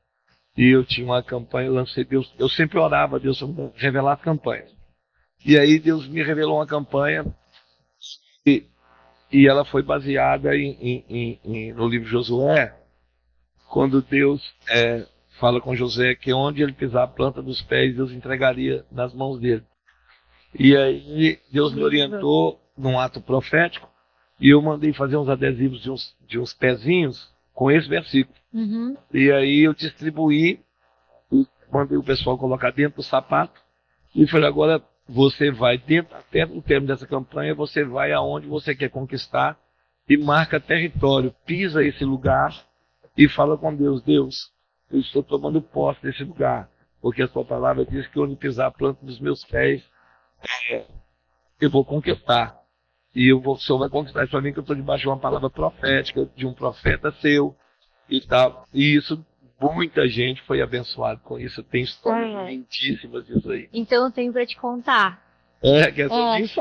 E eu tinha uma campanha, lancei Deus. Eu sempre orava a Deus para me revelar as campanhas. E aí Deus me revelou uma campanha e ela foi baseada no livro Josué, quando Deus fala com José que onde ele pisar a planta dos pés, Deus entregaria nas mãos dele. E aí Deus me orientou num ato profético e eu mandei fazer uns adesivos de uns pezinhos com esse versículo. E aí eu distribuí, mandei o pessoal colocar dentro do sapato e falei, agora você vai dentro, até o termo dessa campanha, você vai aonde você quer conquistar e marca território, pisa esse lugar e fala com Deus, Deus, eu estou tomando posse desse lugar, porque a sua palavra diz que onde pisar a planta dos meus pés, eu vou conquistar. E o Senhor vai conquistar isso para mim, que eu estou debaixo de uma palavra profética, de um profeta seu e tal. E isso, muita gente foi abençoada com isso. Tem histórias lindíssimas disso aí. Então eu tenho para te contar.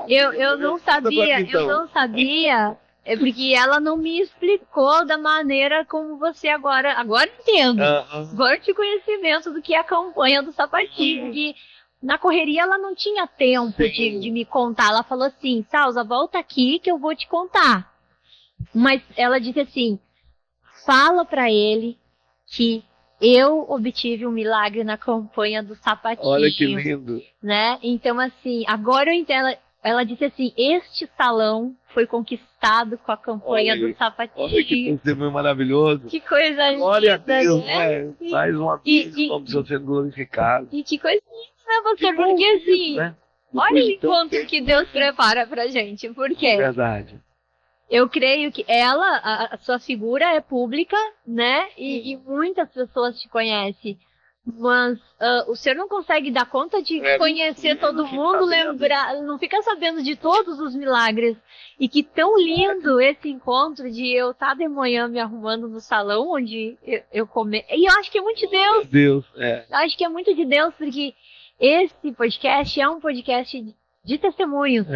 Eu não sabia, é porque ela não me explicou da maneira como você agora entendo. Agora tive conhecimento do que é a campanha do sapatinho, que na correria ela não tinha tempo de me contar. Ela falou assim, Salza, volta aqui que eu vou te contar. Mas ela disse assim, fala para ele que eu obtive um milagre na campanha do sapatinho. Olha que lindo. Né? Então, assim, agora eu entendo. Ela disse assim, este salão foi conquistado com a campanha do sapatinho. Olha que testemunho maravilhoso. Que coisa linda. Glória a Deus, né? Mais uma vez, como se você glorificado. E que coisa linda, né, pastor? Porque assim, né? Olha o encontro que Deus prepara pra gente. Por quê? É verdade. Eu creio que a sua figura é pública, né? E muitas pessoas te conhecem. Mas o senhor não consegue dar conta de conhecer todo mundo, lembrar, não fica sabendo de todos os milagres. E que tão lindo esse encontro de eu estar de manhã me arrumando no salão onde eu comer. E eu acho que é muito de Deus. Eu acho que é muito de Deus, porque esse podcast é um podcast de testemunhos,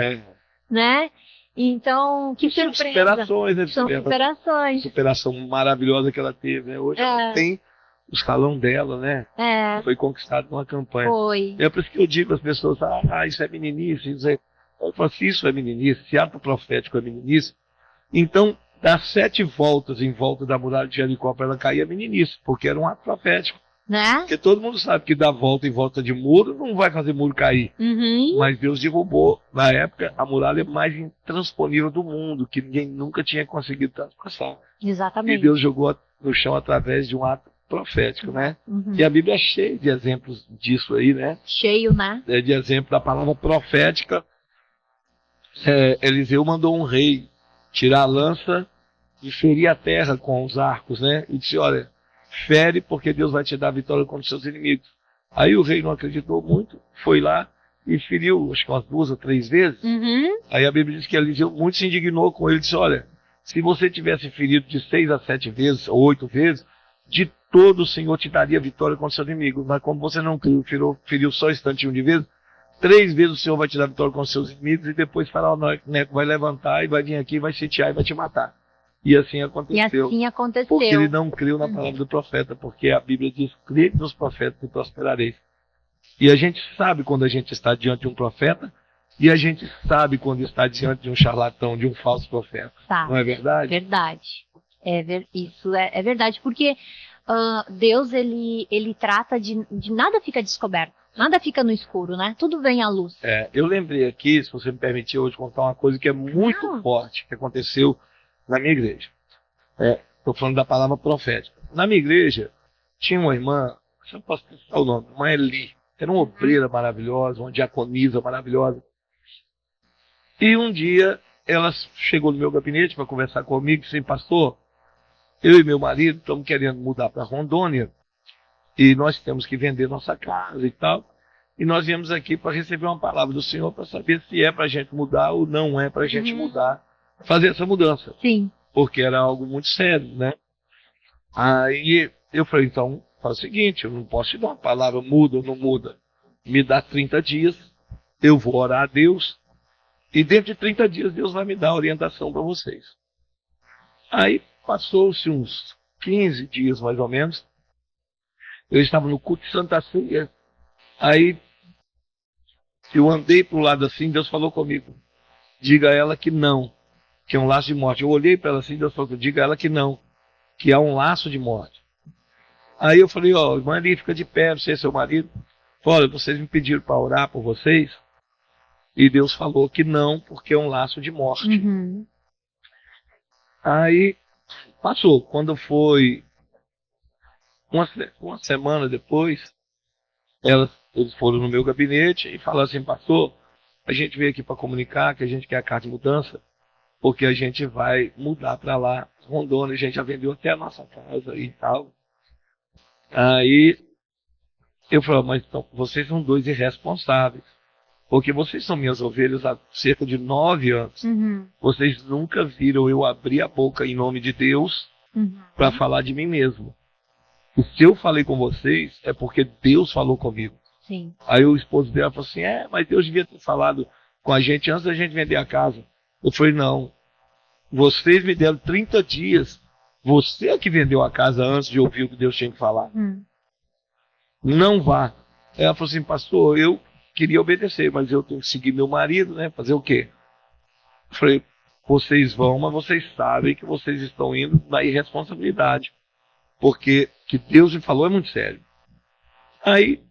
né? Então, que surpresa. Superações, né? São superações. Superação maravilhosa que ela teve, né? Hoje ela tem o salão dela, né? Foi conquistado numa campanha. Foi. É por isso que eu digo às pessoas, isso é meninice, eu falo assim, isso é meninice, se ato profético é meninice, então dar 7 voltas em volta da muralha de Jericó para ela cair é meninice, porque era um ato profético. Né? Porque todo mundo sabe que dar volta em volta de muro não vai fazer muro cair. Mas Deus derrubou, na época, a muralha mais intransponível do mundo, que ninguém nunca tinha conseguido transpassar. Exatamente. E Deus jogou no chão através de um ato profético, né? E a Bíblia é cheia de exemplos disso aí, né? Cheio, né? De exemplo da palavra profética. Eliseu mandou um rei tirar a lança e ferir a terra com os arcos, né? E disse, olha, fere porque Deus vai te dar vitória contra os seus inimigos. Aí o rei não acreditou muito, foi lá e feriu, acho que umas 2 ou 3 vezes. Aí a Bíblia diz que Eliseu muito se indignou com ele, disse, olha, se você tivesse ferido de 6 a 7 vezes, ou 8 vezes, de todo o Senhor te daria vitória contra o seu inimigo. Mas como você não feriu só um instantinho de vezes, 3 vezes o Senhor vai te dar vitória contra os seus inimigos e depois Faraó Neco vai levantar e vai vir aqui, vai sitiar e vai te matar. E assim aconteceu. Porque ele não creu na palavra do profeta, porque a Bíblia diz, crê nos profetas e prosperareis. E a gente sabe quando a gente está diante de um profeta, e a gente sabe quando está diante de um charlatão, de um falso profeta. Não é verdade? Verdade. Isso é verdade, porque Deus, ele trata de nada fica descoberto, nada fica no escuro, né? Tudo vem à luz. Eu lembrei aqui, se você me permitir hoje, contar uma coisa que é muito forte, que aconteceu na minha igreja. Estou falando da palavra profética. Na minha igreja, tinha uma irmã, eu não posso citar o nome, uma Eli, era uma obreira maravilhosa, uma diaconisa maravilhosa. E um dia, ela chegou no meu gabinete para conversar comigo, disse, pastor, eu e meu marido estamos querendo mudar para Rondônia e nós temos que vender nossa casa e tal. E nós viemos aqui para receber uma palavra do Senhor para saber se é para a gente mudar ou não é para a gente mudar, fazer essa mudança. Sim. Porque era algo muito sério, né? Aí eu falei, então, faz o seguinte, eu não posso te dar uma palavra, muda ou não muda. Me dá 30 dias, eu vou orar a Deus e dentro de 30 dias Deus vai me dar a orientação para vocês. Aí passou-se uns 15 dias, mais ou menos. Eu estava no culto de Santa Ceia. Aí eu andei para o lado assim, Deus falou comigo. Diga a ela que não, que é um laço de morte. Eu olhei para ela assim, Deus falou, diga a ela que não, que há um laço de morte. Aí eu falei, ó, irmã ali, fica de pé, não sei se é seu marido. Olha, vocês me pediram para orar por vocês, e Deus falou que não, porque é um laço de morte. Uhum. Aí passou. Quando foi uma semana depois, eles foram no meu gabinete e falaram assim, pastor, a gente veio aqui para comunicar que a gente quer a carta de mudança, porque a gente vai mudar para lá, Rondônia, a gente já vendeu até a nossa casa e tal. Aí eu falei, mas então, vocês são dois irresponsáveis, porque vocês são minhas ovelhas há cerca de 9 anos. Uhum. Vocês nunca viram eu abrir a boca em nome de Deus para falar de mim mesmo. E se eu falei com vocês, é porque Deus falou comigo. Sim. Aí o esposo dela falou assim, mas Deus devia ter falado com a gente antes da gente vender a casa. Eu falei, não, vocês me deram 30 dias, você é que vendeu a casa antes de ouvir o que Deus tinha que falar. Não vá. Ela falou assim, pastor, eu queria obedecer, mas eu tenho que seguir meu marido, né? Fazer o quê? Eu falei, vocês vão, mas vocês sabem que vocês estão indo na irresponsabilidade. Porque o que Deus me falou é muito sério. Aí,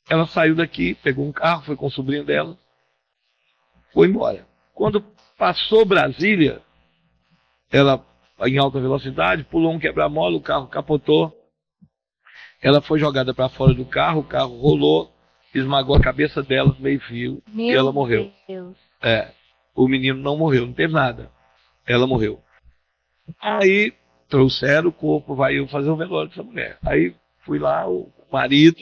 ela saiu daqui, pegou um carro, foi com o sobrinho dela, foi embora. Quando passou Brasília, ela, em alta velocidade, pulou um quebra-mola, o carro capotou. Ela foi jogada para fora do carro, o carro rolou, esmagou a cabeça dela, meio fio, e ela morreu. Deus. O menino não morreu, não teve nada. Ela morreu. Aí trouxeram o corpo, vai eu fazer o velório dessa mulher. Aí fui lá, o marido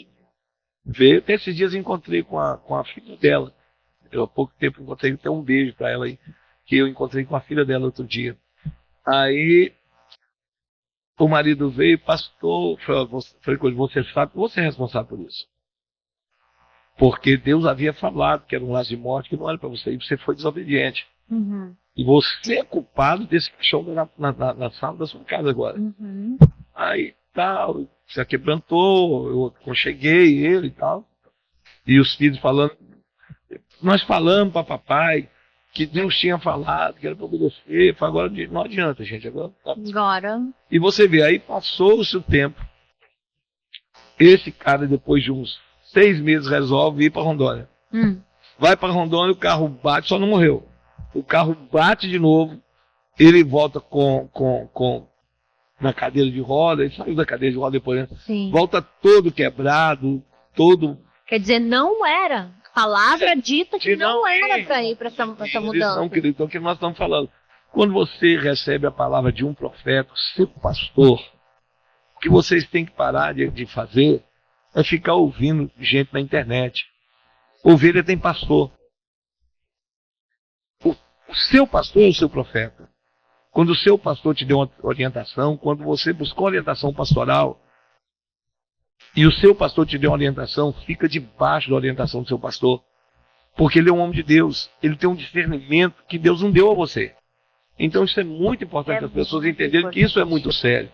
veio. Até esses dias encontrei com a filha dela. Eu há pouco tempo encontrei até um beijo para ela aí, que eu encontrei com a filha dela outro dia. Aí o marido veio, pastor, falei com ele, você sabe que você é responsável por isso. Porque Deus havia falado que era um laço de morte, que não era para você, e você foi desobediente. E você é culpado desse cachorro na sala da sua casa agora. Aí tal, se quebrantou, eu aconcheguei ele e tal. E os filhos falando, nós falamos para papai que Deus tinha falado, que era para obedecer. Agora não adianta, gente. Agora. E você vê, aí passou-se o tempo. Esse cara, depois de uns 6 meses, resolve ir para Rondônia. Vai para Rondônia, o carro bate, só não morreu. O carro bate de novo, ele volta na cadeira de roda, ele saiu da cadeira de roda depois, né? Sim. Volta todo quebrado, todo... Quer dizer, não era. Palavra dita que não era para ir para essa mudança. Não, querido, então o que nós estamos falando? Quando você recebe a palavra de um profeta, seu pastor, o que vocês têm que parar de fazer é ficar ouvindo gente na internet. Ovelha tem pastor. O seu pastor é o seu profeta. Quando o seu pastor te deu uma orientação, quando você buscou orientação pastoral, e o seu pastor te deu uma orientação, fica debaixo da orientação do seu pastor. Porque ele é um homem de Deus. Ele tem um discernimento que Deus não deu a você. Então isso é muito importante as pessoas entenderem que isso é muito sério.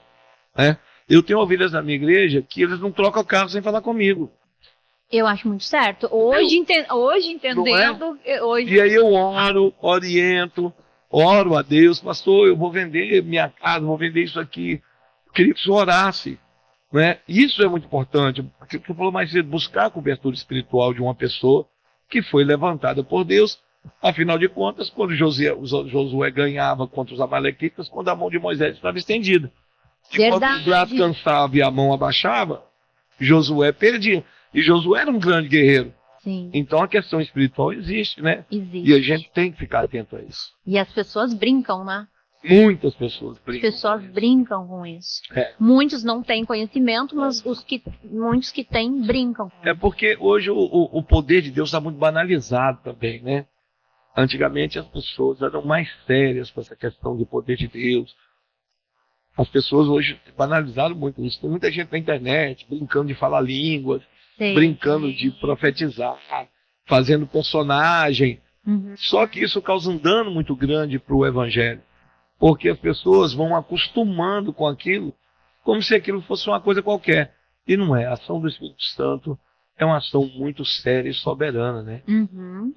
Né? Eu tenho ovelhas na minha igreja que eles não trocam o carro sem falar comigo. Eu acho muito certo. Hoje entendendo... Hoje... E aí eu oro a Deus, pastor, eu vou vender minha casa, vou vender isso aqui. Eu queria que o senhor orasse. Né? Isso é muito importante. Porque você falou mais cedo, buscar a cobertura espiritual de uma pessoa que foi levantada por Deus. Afinal de contas, quando Josué ganhava contra os amalequitas, quando a mão de Moisés estava estendida. E quando o braço cansava e a mão abaixava, Josué perdia. E Josué era um grande guerreiro. Sim. Então a questão espiritual existe, né? Existe. E a gente tem que ficar atento a isso. E as pessoas brincam, né? Muitas pessoas brincam. As pessoas brincam com isso. Muitos não têm conhecimento, mas muitos que têm brincam. É porque hoje o poder de Deus está muito banalizado também, né? Antigamente as pessoas eram mais sérias com essa questão de poder de Deus. As pessoas hoje banalizaram muito isso. Tem muita gente na internet brincando de falar línguas, brincando de profetizar, fazendo personagem. Só que isso causa um dano muito grande para o evangelho. Porque as pessoas vão acostumando com aquilo como se aquilo fosse uma coisa qualquer. E não é. A ação do Espírito Santo é uma ação muito séria e soberana, né?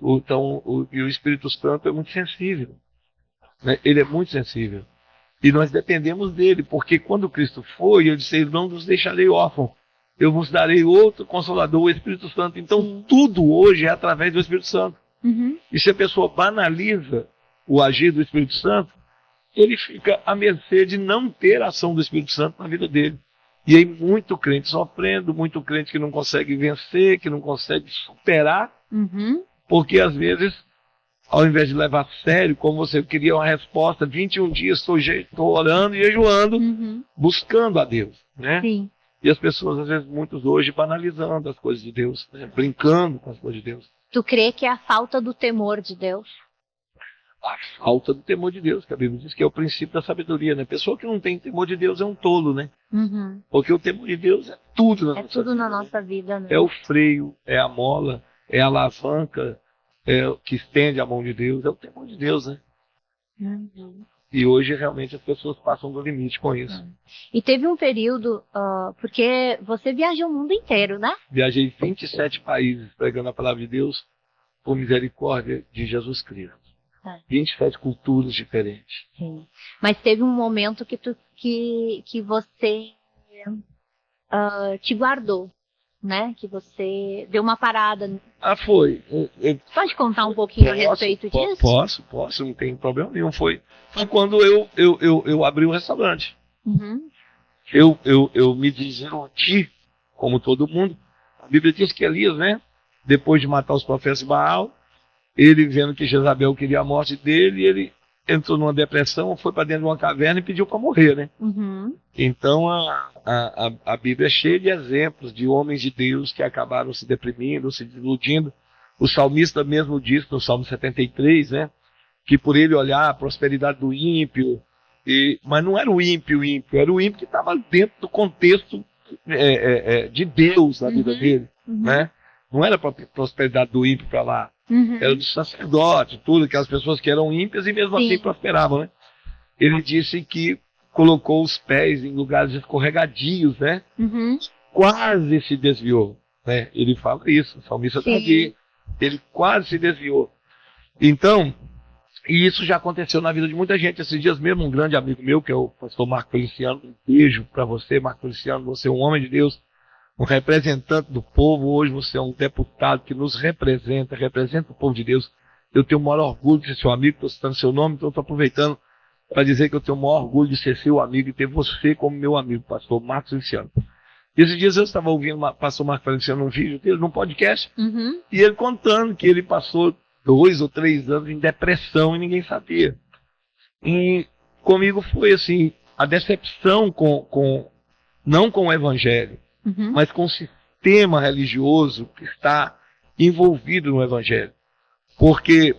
Então, o Espírito Santo é muito sensível. Né? Ele é muito sensível. E nós dependemos dele, porque quando Cristo foi, ele disse, eu não vos deixarei órfãos, eu vos darei outro Consolador, o Espírito Santo. Então tudo hoje é através do Espírito Santo. E se a pessoa banaliza o agir do Espírito Santo, ele fica à mercê de não ter a ação do Espírito Santo na vida dele. E aí muito crente sofrendo, muito crente que não consegue vencer, que não consegue superar, porque às vezes, ao invés de levar a sério, como você queria uma resposta, 21 dias estou orando e jejuando, buscando a Deus, né? Sim. E as pessoas, às vezes, muitos hoje, banalizando as coisas de Deus, né? Brincando com as coisas de Deus. Tu crê que é a falta do temor de Deus? A falta do temor de Deus, que a Bíblia diz que é o princípio da sabedoria, né? Pessoa que não tem temor de Deus é um tolo, né? Porque o temor de Deus é tudo na nossa vida. É tudo na nossa vida, né? É o freio, é a mola, é a alavanca, é o que estende a mão de Deus, é o temor de Deus, né? E hoje, realmente, as pessoas passam do limite com isso. E teve um período, porque você viajou o mundo inteiro, né? Viajei 27 países pregando a palavra de Deus por misericórdia de Jesus Cristo. 27 culturas diferentes. Sim. Mas teve um momento que você te guardou, né? Que você deu uma parada. Foi. Pode contar um pouquinho a respeito disso? Posso, não tem problema nenhum. Foi quando eu abri o restaurante. Eu me desiludi, como todo mundo. A Bíblia diz que Elias, né? Depois de matar os profetas de Baal, ele vendo que Jezabel queria a morte dele, ele entrou numa depressão, foi para dentro de uma caverna e pediu para morrer, né? Então a Bíblia é cheia de exemplos de homens de Deus que acabaram se deprimindo, se desiludindo. O salmista mesmo diz no Salmo 73, né? Que por ele olhar a prosperidade do ímpio, mas não era o ímpio, era o ímpio que estava dentro do contexto de Deus na vida dele, né? Não era a prosperidade do ímpio para lá. Era do sacerdote, tudo, aquelas pessoas que eram ímpias e mesmo assim prosperavam, né? Ele disse que colocou os pés em lugares escorregadios, né? Quase se desviou, né? Ele fala isso, o salmista está aqui. Ele quase se desviou. Então, e isso já aconteceu na vida de muita gente. Esses dias mesmo, um grande amigo meu, que é o pastor Marco Feliciano, um beijo para você, Marco Feliciano, você é um homem de Deus, um representante do povo. Hoje você é um deputado que nos representa o povo de Deus. Eu tenho o maior orgulho de ser seu amigo, estou citando seu nome, então estou aproveitando para dizer que eu tenho o maior orgulho de ser seu amigo e ter você como meu amigo, pastor Marcos Feliciano. E esses dias eu estava ouvindo o pastor Marcos Feliciano num vídeo dele, num podcast, e ele contando que ele passou 2 ou 3 anos em depressão e ninguém sabia. E comigo foi assim, a decepção não com o evangelho, mas com o sistema religioso que está envolvido no evangelho. Porque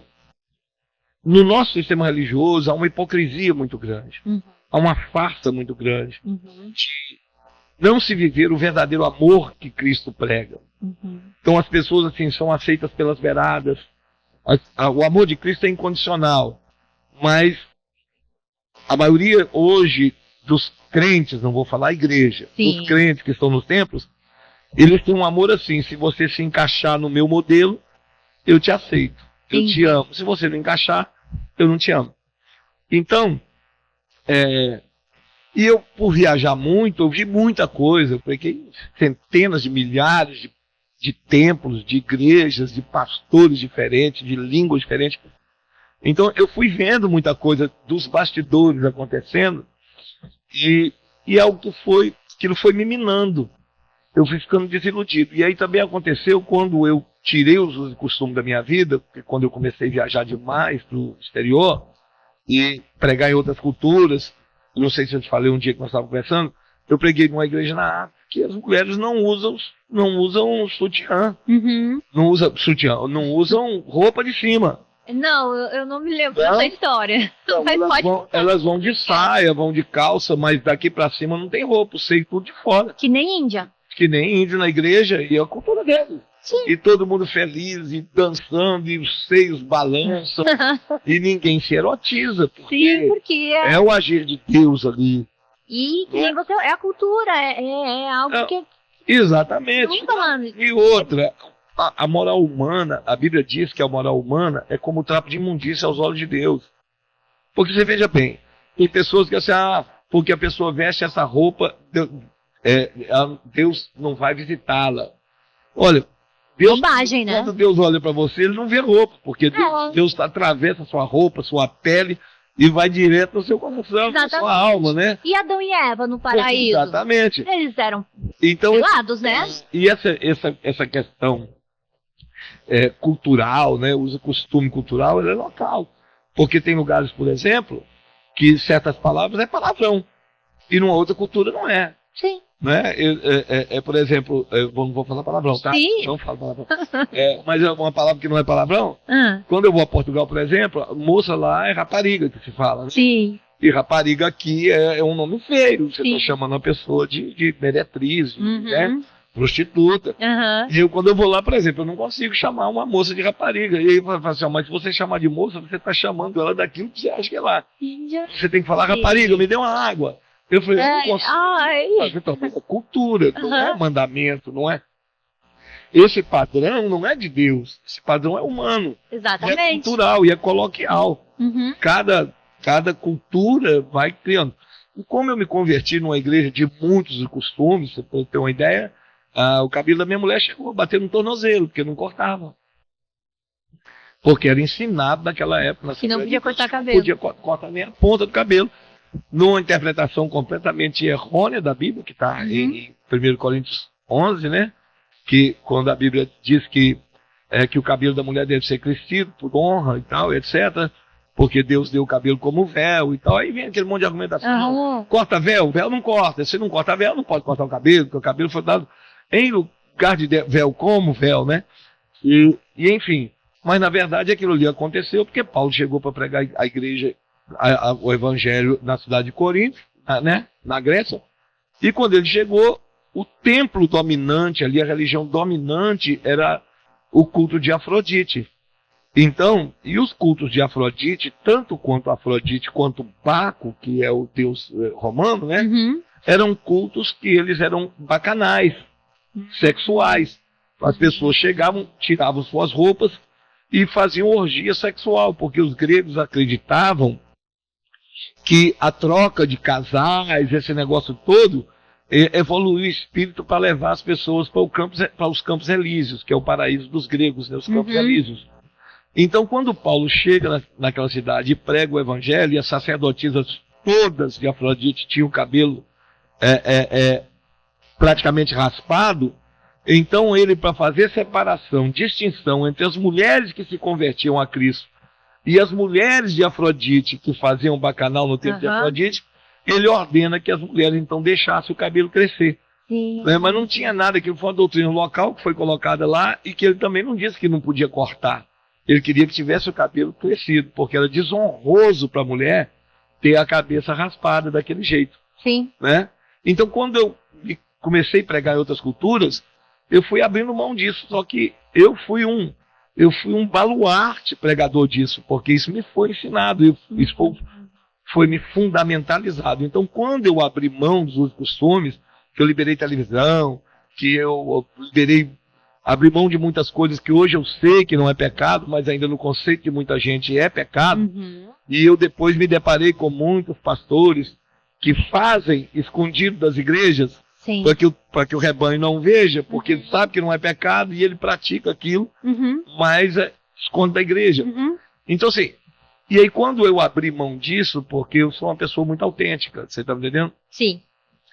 no nosso sistema religioso há uma hipocrisia muito grande, há uma farsa muito grande de não se viver o verdadeiro amor que Cristo prega. Então as pessoas assim são aceitas pelas beiradas. O amor de Cristo é incondicional, mas a maioria hoje dos crentes, não vou falar igreja, dos crentes que estão nos templos, eles têm um amor assim: se você se encaixar no meu modelo, eu te aceito, eu te amo. Se você não encaixar, eu não te amo. Então, e eu, por viajar muito, eu vi muita coisa. Eu preguei centenas de milhares de templos, de igrejas, de pastores diferentes, de línguas diferentes. Então eu fui vendo muita coisa dos bastidores acontecendo, e algo que foi me minando. Eu fui ficando desiludido. E aí também aconteceu quando eu tirei os usos e costumes da minha vida, porque quando eu comecei a viajar demais para o exterior e pregar em outras culturas, não sei se eu te falei um dia que nós estávamos conversando, eu preguei numa igreja na África que as mulheres não usam sutiã. Não usam roupa de cima. Não, eu não me lembro dessa história. Não, mas elas vão de saia, vão de calça, mas daqui pra cima não tem roupa, o seio tudo de fora. Que nem Índia. Que nem índio na igreja, e é a cultura deles. E todo mundo feliz, e dançando, e os seios balançam, e ninguém se erotiza, porque é o agir de Deus ali. E você, é a cultura, é algo que... Exatamente. E outra, a moral humana, a Bíblia diz que a moral humana é como o trapo de imundícia aos olhos de Deus. Porque você veja bem, Tem pessoas que assim, porque a pessoa veste essa roupa, Deus não vai visitá-la. Olha, Deus, Bobagem, né? quando Deus olha para você, ele não vê roupa, porque Deus atravessa sua roupa, sua pele, e vai direto no seu coração, na sua alma, né? E Adão e Eva no paraíso? Exatamente. Eles eram então, pelados, né? E essa questão cultural, né? Uso costume cultural, ele é local. Porque tem lugares, por exemplo, que certas palavras é palavrão, e numa outra cultura não é. Sim. Né? Por exemplo, eu não vou falar palavrão, tá? Sim. Não falo palavrão. Mas é uma palavra que não é palavrão. Ah. Quando eu vou a Portugal, por exemplo, a moça lá é rapariga que se fala. Né? Sim. E rapariga aqui é um nome feio. Você está chamando a pessoa de meretriz, né? Prostituta. E eu, quando eu vou lá, por exemplo, eu não consigo chamar uma moça de rapariga. E aí eu falo assim, mas se você chamar de moça, você está chamando ela daquilo que você acha que é lá. Você tem que falar, rapariga, me dê uma água. Eu falei, eu não consigo. Então, é cultura, não é mandamento, não é. Esse padrão não é de Deus. Esse padrão é humano. Exatamente. É cultural e é coloquial. Cada cultura vai criando. E como eu me converti numa igreja de muitos costumes, você pode ter uma ideia, o cabelo da minha mulher chegou a bater no tornozelo, porque não cortava. Porque era ensinado naquela época. Que não podia cortar cabelo. Podia cortar nem a ponta do cabelo. Numa interpretação completamente errônea da Bíblia, que está em 1 Coríntios 11, né? Que quando a Bíblia diz que o cabelo da mulher deve ser crescido por honra e tal, etc., porque Deus deu o cabelo como véu e tal, aí vem aquele monte de argumentação. Corta véu? Véu não corta. Se não corta véu, não pode cortar o cabelo, porque o cabelo foi dado em lugar de véu como véu, né? E enfim, mas na verdade aquilo ali aconteceu porque Paulo chegou para pregar a igreja, o evangelho na cidade de Corinto, né, na Grécia, e quando ele chegou, o templo dominante ali, a religião dominante era o culto de Afrodite. Então, e os cultos de Afrodite, tanto quanto Afrodite quanto Baco, que é o deus romano, né, eram cultos que eles eram bacanais, sexuais. As pessoas chegavam, tiravam suas roupas e faziam orgia sexual, porque os gregos acreditavam que a troca de casais, esse negócio todo, evoluiu o espírito para levar as pessoas para os campos elíseos, que é o paraíso dos gregos, né, os campos elíseos. Então, quando Paulo chega naquela cidade e prega o evangelho, e as sacerdotisas todas de Afrodite tinham o cabelo praticamente raspado, então ele, para fazer separação, distinção entre as mulheres que se convertiam a Cristo e as mulheres de Afrodite que faziam bacanal no templo de Afrodite, ele ordena que as mulheres então deixassem o cabelo crescer. Mas não tinha nada, que foi uma doutrina local que foi colocada lá e que ele também não disse que não podia cortar. Ele queria que tivesse o cabelo crescido, porque era desonroso para a mulher ter a cabeça raspada daquele jeito. Né? Então, quando eu comecei a pregar em outras culturas, eu fui abrindo mão disso, só que eu fui um baluarte pregador disso, porque isso me foi ensinado, isso foi me fundamentalizado. Então, quando eu abri mão dos costumes, que eu liberei televisão, que eu abri mão de muitas coisas que hoje eu sei que não é pecado, mas ainda no conceito de muita gente é pecado, e eu depois me deparei com muitos pastores que fazem escondido das igrejas, para que o rebanho não veja, porque ele sabe que não é pecado e ele pratica aquilo, mas esconde da igreja. Então, assim, e aí quando eu abri mão disso, porque eu sou uma pessoa muito autêntica, você está me entendendo? Sim.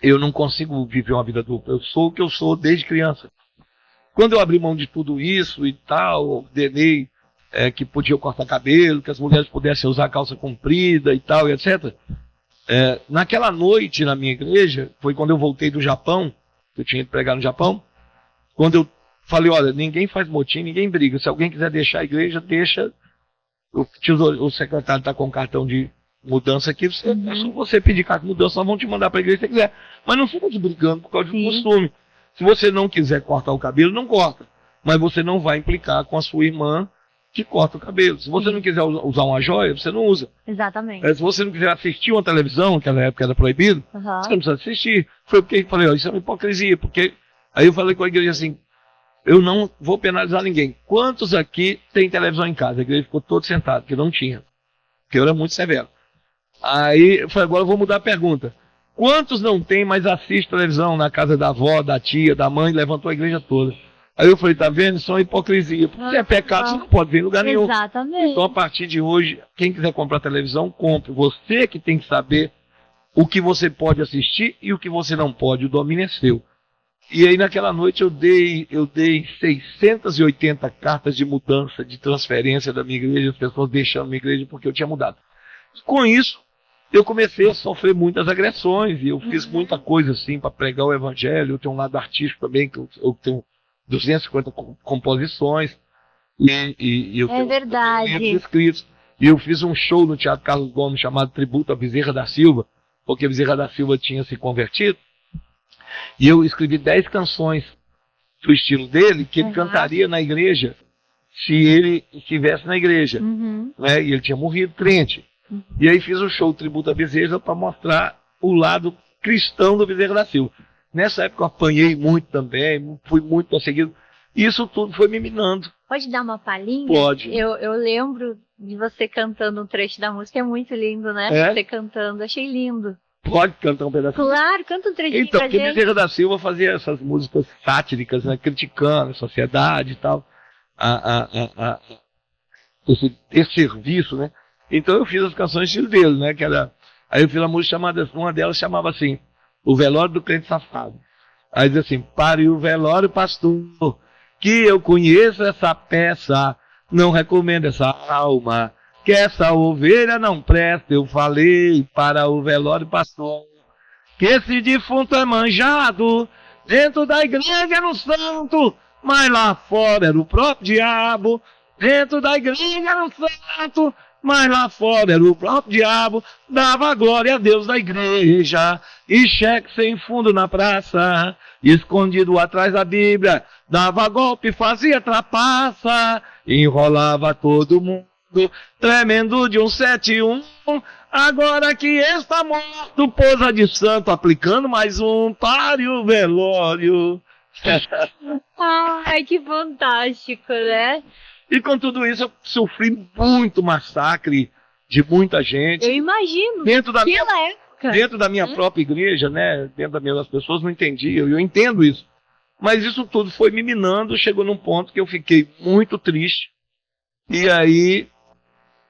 Eu não consigo viver uma vida dupla, eu sou o que eu sou desde criança. Quando eu abri mão de tudo isso e tal, ordenei que podia cortar cabelo, que as mulheres pudessem usar calça comprida e tal, e etc., naquela noite na minha igreja, foi quando eu voltei do Japão, eu tinha ido pregar no Japão, quando eu falei, olha, ninguém faz motim, ninguém briga, se alguém quiser deixar a igreja, deixa, o secretário está com cartão de mudança aqui, é só você pedir cartão de mudança, nós vamos te mandar para a igreja se você quiser, mas não fica brigando por causa de costume. Se você não quiser cortar o cabelo, não corta, mas você não vai implicar com a sua irmã que corta o cabelo. Se você não quiser usar uma joia, você não usa. Exatamente. Se você não quiser assistir uma televisão, que na época era proibido, você não precisa assistir. Foi porque eu falei, isso é uma hipocrisia, porque aí eu falei com a igreja assim, eu não vou penalizar ninguém. Quantos aqui tem televisão em casa? A igreja ficou todo sentado, que não tinha, porque eu era muito severo. Aí eu falei, agora eu vou mudar a pergunta. Quantos não tem, mas assiste televisão na casa da avó, da tia, da mãe, levantou a igreja toda? Aí eu falei, tá vendo? Isso é uma hipocrisia. Porque se é pecado, você não pode ver em lugar nenhum. Exatamente. Então, a partir de hoje, quem quiser comprar televisão, compre. Você que tem que saber o que você pode assistir e o que você não pode. O domínio é seu. E aí, naquela noite, eu dei 680 cartas de mudança, de transferência da minha igreja, as pessoas deixando a minha igreja porque eu tinha mudado. Com isso, eu comecei a sofrer muitas agressões, e eu fiz muita coisa assim para pregar o evangelho. Eu tenho um lado artístico também, que eu tenho 250 composições, e eu tenho verdade. livros escritos. E eu fiz um show no Teatro Carlos Gomes chamado Tributo a Bezerra da Silva, porque Bezerra da Silva tinha se convertido, e eu escrevi 10 canções do estilo dele, que ele cantaria na igreja, se ele estivesse na igreja. Né? E ele tinha morrido crente. E aí fiz o show Tributo a Bezerra para mostrar o lado cristão do Bezerra da Silva. Nessa época eu apanhei muito também, fui muito perseguido. Isso tudo foi me minando. Pode dar uma palhinha? Pode. Eu lembro de você cantando um trecho da música, é muito lindo, né? É? Você cantando, achei lindo. Pode cantar um pedacinho? Claro, canta um trechinho Então, pra porque gente. Bezerra da Silva fazia essas músicas sátíricas, né, criticando a sociedade e tal, esse serviço, né? Então eu fiz as canções estilo dele, né? Aí eu fiz a música uma delas chamava assim, O Velório do Crente Safado. Aí diz assim, pare o velório, pastor, que eu conheço essa peça, não recomendo essa alma, que essa ovelha não presta, eu falei para o velório, pastor, que esse defunto é manjado, dentro da igreja era um santo, mas lá fora era o próprio diabo, dentro da igreja era um santo, mas lá fora era o próprio diabo, dava glória a Deus da igreja, e cheque sem fundo na praça, escondido atrás da Bíblia, dava golpe, fazia trapaça, enrolava todo mundo, tremendo de 171, agora que está morto, posa de santo, aplicando mais um, pare o velório. Ai, que fantástico, né? E com tudo isso eu sofri muito massacre de muita gente. Eu imagino. Dentro da minha, Pela época. dentro da minha própria igreja, né? Dentro da minha, as pessoas não entendiam, eu entendo isso. Mas isso tudo foi me minando, chegou num ponto que eu fiquei muito triste. E aí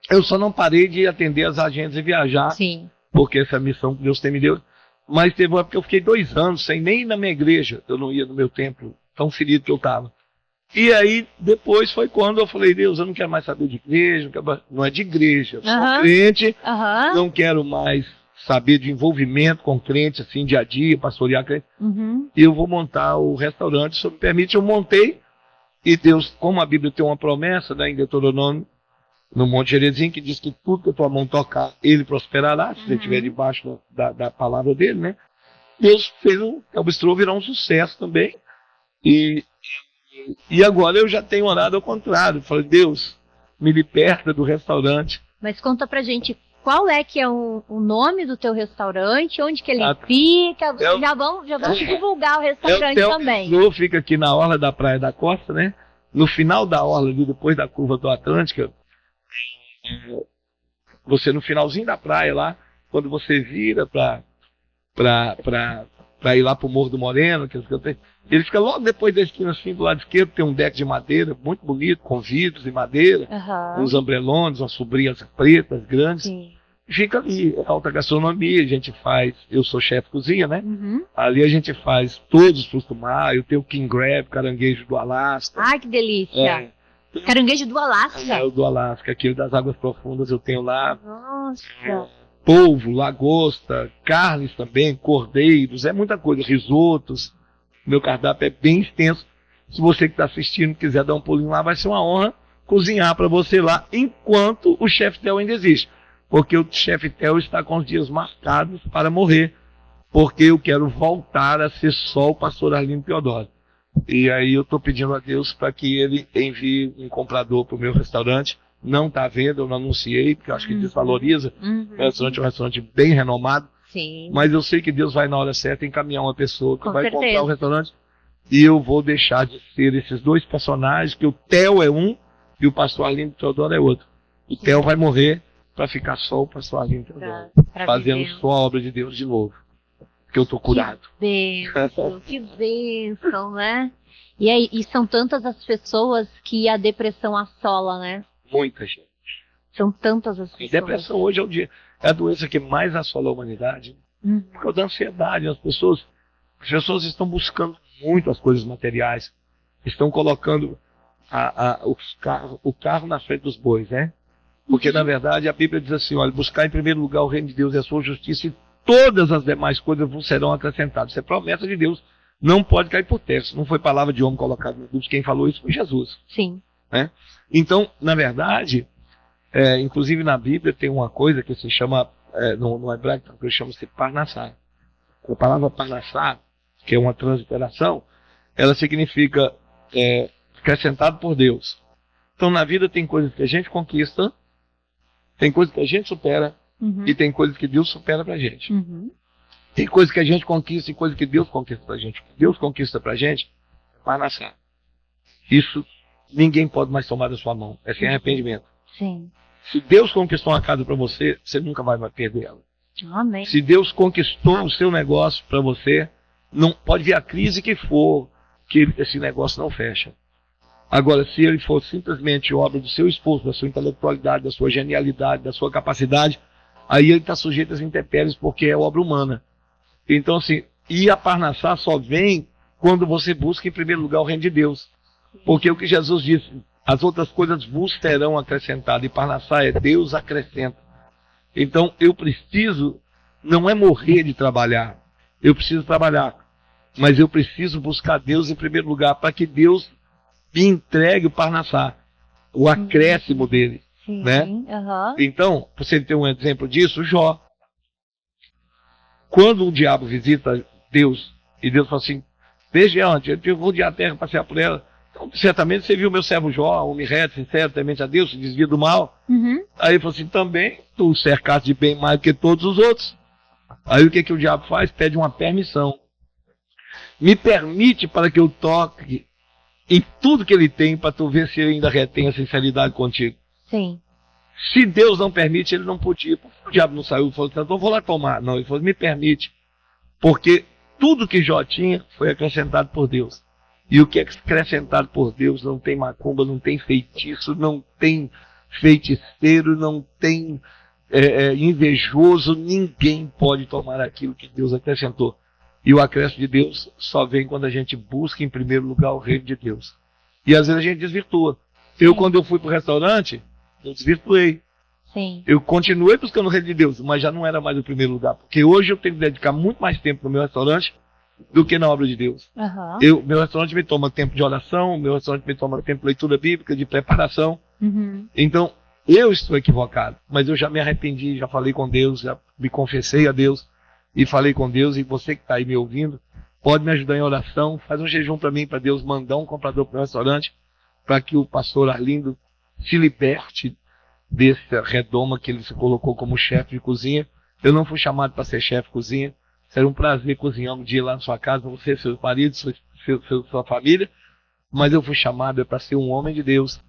eu só não parei de atender as agências e viajar. Sim. Porque essa é a missão que Deus tem me deu. Mas teve uma época que eu fiquei 2 anos sem nem ir na minha igreja. Eu não ia no meu templo, tão ferido que eu estava. E aí, depois foi quando eu falei, Deus, eu não quero mais saber de igreja, não é de igreja, eu sou crente, não quero mais saber de envolvimento com crente, assim, dia a dia, pastorear crente. E eu vou montar o restaurante, se me permite, eu montei, e Deus, como a Bíblia tem uma promessa, né, em Deuteronômio, no Monte Gerizim, que diz que tudo que a tua mão tocar, ele prosperará, se você estiver debaixo da palavra dele, né? Deus fez o bistrô virar um sucesso também, e agora eu já tenho orado ao contrário. Falei, Deus, me liberta do restaurante. Mas conta pra gente, qual é que é o nome do teu restaurante, onde que ele fica? Já vamos divulgar o restaurante também. O bistrô fica aqui na orla da Praia da Costa, né? No final da orla, ali, depois da curva do Atlântica, você no finalzinho da praia lá, quando você vira pra ir lá pro Morro do Moreno, ele fica logo depois da esquina, assim, do lado esquerdo, tem um deck de madeira, muito bonito, com vidros de madeira, uns ambrelones, umas sobrinhas pretas, grandes. Sim. Fica ali, alta gastronomia, a gente faz, eu sou chefe de cozinha, né? Ali a gente faz todos os frutos do mar, eu tenho king crab, caranguejo do Alasca. Ai, que delícia! Caranguejo do Alasca? É, o do Alasca, aquele das águas profundas eu tenho lá. Nossa! Polvo, lagosta, carnes também, cordeiros, é muita coisa, risotos. Meu cardápio é bem extenso. Se você que está assistindo quiser dar um pulinho lá, vai ser uma honra cozinhar para você lá, enquanto o chefe Theo ainda existe. Porque o chefe Theo está com os dias marcados para morrer. Porque eu quero voltar a ser só o pastor Arlindo Teodoro. E aí eu estou pedindo a Deus para que ele envie um comprador para o meu restaurante. Não está à venda, eu não anunciei, porque eu acho que desvaloriza. O restaurante é um restaurante bem renomado. Sim. Mas eu sei que Deus vai na hora certa encaminhar uma pessoa que vai comprar o restaurante. E eu vou deixar de ser esses 2 personagens, que o Theo é um e o pastor Arlindo Teodoro é outro. O Theo vai morrer para ficar só o pastor Arlindo Pra fazendo viver. só a obra de Deus de novo. Porque eu tô curado. Que bênção, né? E, aí, e são tantas as pessoas que a depressão assola, né? Muita gente. São tantas as pessoas. Depressão hoje é a doença que mais assola a humanidade. Por causa da ansiedade. As pessoas estão buscando muito as coisas materiais. Estão colocando o carro na frente dos bois, né? Porque, na verdade, a Bíblia diz assim, olha, buscar em primeiro lugar o reino de Deus e a sua justiça, e todas as demais coisas vos serão acrescentadas. Isso é promessa de Deus. Não pode cair por terra. Isso não foi palavra de homem colocada no Bíblia. Quem falou isso foi Jesus. Sim. Né? Então, na verdade, inclusive na Bíblia tem uma coisa que se chama, no hebraico, que chama-se parnassá. A palavra parnassá, que é uma transliteração, ela significa acrescentado por Deus. Então, na vida tem coisas que a gente conquista, tem coisas que a gente supera, e tem coisas que Deus supera pra gente. Tem coisas que a gente conquista e coisas que Deus conquista pra gente. O que Deus conquista pra gente, parnassá. Isso ninguém pode mais tomar da sua mão. É sem arrependimento. Sim. Se Deus conquistou uma casa para você, você nunca vai mais perder ela. Amém. Se Deus conquistou o seu negócio para você, não pode vir a crise que for, que esse negócio não fecha. Agora, se ele for simplesmente obra do seu esforço, da sua intelectualidade, da sua genialidade, da sua capacidade, aí ele está sujeito às intempéries, porque é obra humana. Então, assim, e a parnassá só vem quando você busca em primeiro lugar o reino de Deus. Porque o que Jesus disse, as outras coisas vos terão acrescentado, e parnassá é Deus acrescenta. Então eu preciso, não é morrer de trabalhar, eu preciso trabalhar, mas eu preciso buscar Deus em primeiro lugar, para que Deus me entregue o parnassá, o acréscimo dele. Sim. Né? Então, para você ter um exemplo disso, Jó. Quando o diabo visita Deus, e Deus fala assim, veja onde, eu vou rodear a terra, passear por ela. Então, certamente você viu meu servo Jó, homem reto, sincero, temente a Deus, se desvia do mal. Aí ele falou assim, também tu cercaste de bem mais do que todos os outros. Aí o que o diabo faz? Pede uma permissão. Me permite para que eu toque em tudo que ele tem, para tu ver se ele ainda retém a sinceridade contigo. Sim. Se Deus não permite, ele não podia. Por que o diabo não saiu e falou, então eu vou lá tomar? Não, ele falou, me permite. Porque tudo que Jó tinha foi acrescentado por Deus. E o que é acrescentado por Deus não tem macumba, não tem feitiço, não tem feiticeiro, não tem invejoso. Ninguém pode tomar aquilo que Deus acrescentou. E o acréscimo de Deus só vem quando a gente busca em primeiro lugar o reino de Deus. E às vezes a gente desvirtua. Quando eu fui para o restaurante, eu desvirtuei. Sim. Eu continuei buscando o reino de Deus, mas já não era mais o primeiro lugar. Porque hoje eu tenho que dedicar muito mais tempo no meu restaurante do que na obra de Deus. Meu restaurante me toma tempo de oração, meu restaurante me toma tempo de leitura bíblica, de preparação. Então, eu estou equivocado, mas eu já me arrependi, já falei com Deus, já me confessei a Deus e falei com Deus. E você que está aí me ouvindo, pode me ajudar em oração, faz um jejum para mim, para Deus mandar um comprador para o meu restaurante, para que o pastor Arlindo se liberte desse redoma que ele se colocou como chefe de cozinha. Eu não fui chamado para ser chefe de cozinha. Será um prazer cozinhar um dia lá na sua casa, você, seu marido, sua família. Mas eu fui chamado para ser um homem de Deus.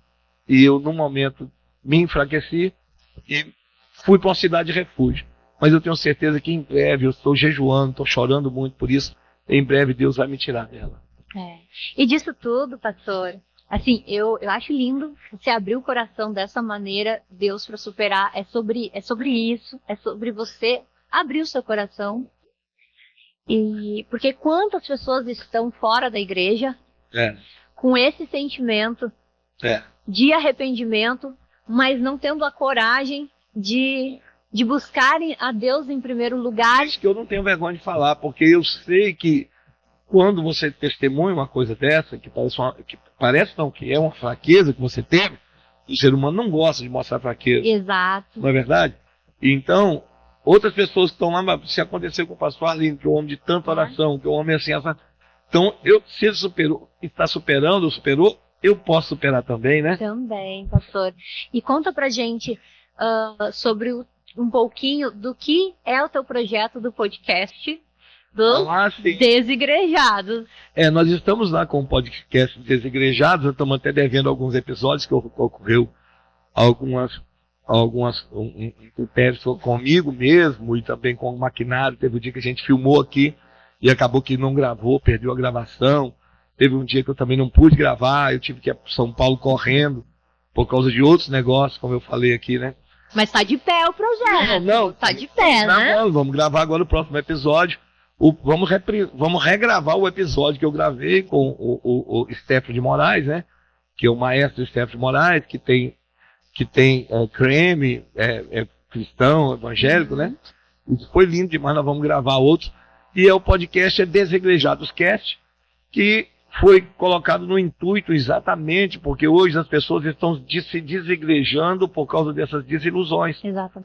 E eu, num momento, me enfraqueci e fui para uma cidade de refúgio. Mas eu tenho certeza que em breve, eu estou jejuando, estou chorando muito por isso, em breve Deus vai me tirar dela. E disso tudo, pastor, assim, eu acho lindo você abrir o coração dessa maneira, Deus para superar. É sobre isso, é sobre você abrir o seu coração. E porque quantas pessoas estão fora da igreja com esse sentimento de arrependimento, mas não tendo a coragem de buscarem a Deus em primeiro lugar. Isso que eu não tenho vergonha de falar, porque eu sei que quando você testemunha uma coisa dessa, que é uma fraqueza que você teve, o ser humano não gosta de mostrar fraqueza. Exato. Não é verdade? Então, outras pessoas que estão lá, se aconteceu com o pastor Arlindo, que é um homem de tanta oração, que é um homem assim, então, se ele está superando, superou, eu posso superar também, né? Também, pastor. E conta pra gente sobre um pouquinho do que é o teu projeto do podcast dos Desigrejados. Nós estamos lá com o podcast Desigrejados, estamos até devendo alguns episódios que ocorreu algumas intempéries comigo mesmo e também com o maquinário. Teve um dia que a gente filmou aqui e acabou que não gravou, perdeu a gravação. Teve um dia que eu também não pude gravar, eu tive que ir para São Paulo correndo por causa de outros negócios, como eu falei aqui, né? Mas tá de pé o projeto. Não, tá de pé, né? Não, vamos gravar agora o próximo episódio. Vamos regravar o episódio que eu gravei com o Stefano de Moraes, né? Que é o maestro Stefano de Moraes, que tem creme, cristão, evangélico, né? Isso foi lindo demais, nós vamos gravar outros. E o podcast Desigrejados Cast, que foi colocado no intuito exatamente porque hoje as pessoas estão se desigrejando por causa dessas desilusões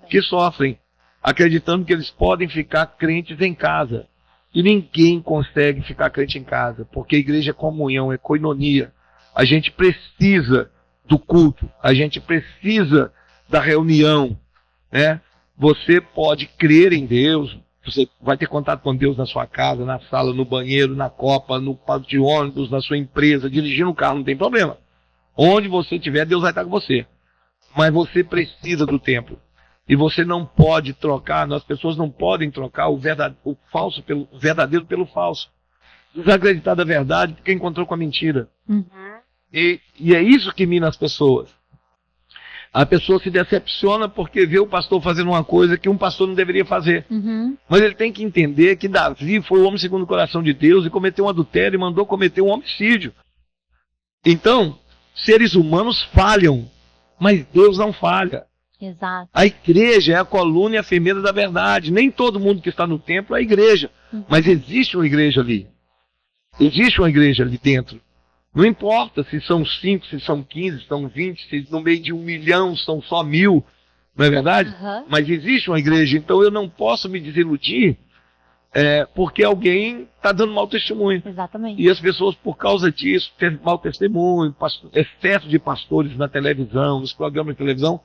que sofrem, acreditando que eles podem ficar crentes em casa. E ninguém consegue ficar crente em casa, porque a igreja é comunhão, é koinonia. A gente precisa do culto, a gente precisa da reunião, né? Você pode crer em Deus, você vai ter contato com Deus na sua casa, na sala, no banheiro, na copa, no ponto de ônibus, na sua empresa, dirigindo um carro, não tem problema. Onde você estiver, Deus vai estar com você. Mas você precisa do templo. E você não pode trocar, as pessoas não podem trocar o verdadeiro pelo falso. Desacreditar da verdade porque encontrou com a mentira. E é isso que mina as pessoas. A pessoa se decepciona porque vê o pastor fazendo uma coisa que um pastor não deveria fazer. Mas ele tem que entender que Davi foi o homem segundo o coração de Deus e cometeu um adultério e mandou cometer um homicídio. Então, seres humanos falham, mas Deus não falha. Exato. A igreja é a coluna e a firmeza da verdade. Nem todo mundo que está no templo é a igreja. Mas existe uma igreja ali. Existe uma igreja ali dentro. Não importa se são 5, se são 15, se são 20, se no meio de 1 milhão são só 1000. Não é verdade? Mas existe uma igreja. Então eu não posso me desiludir porque alguém está dando mau testemunho. Exatamente. E as pessoas, por causa disso, têm mau testemunho, excesso de pastores na televisão, nos programas de televisão,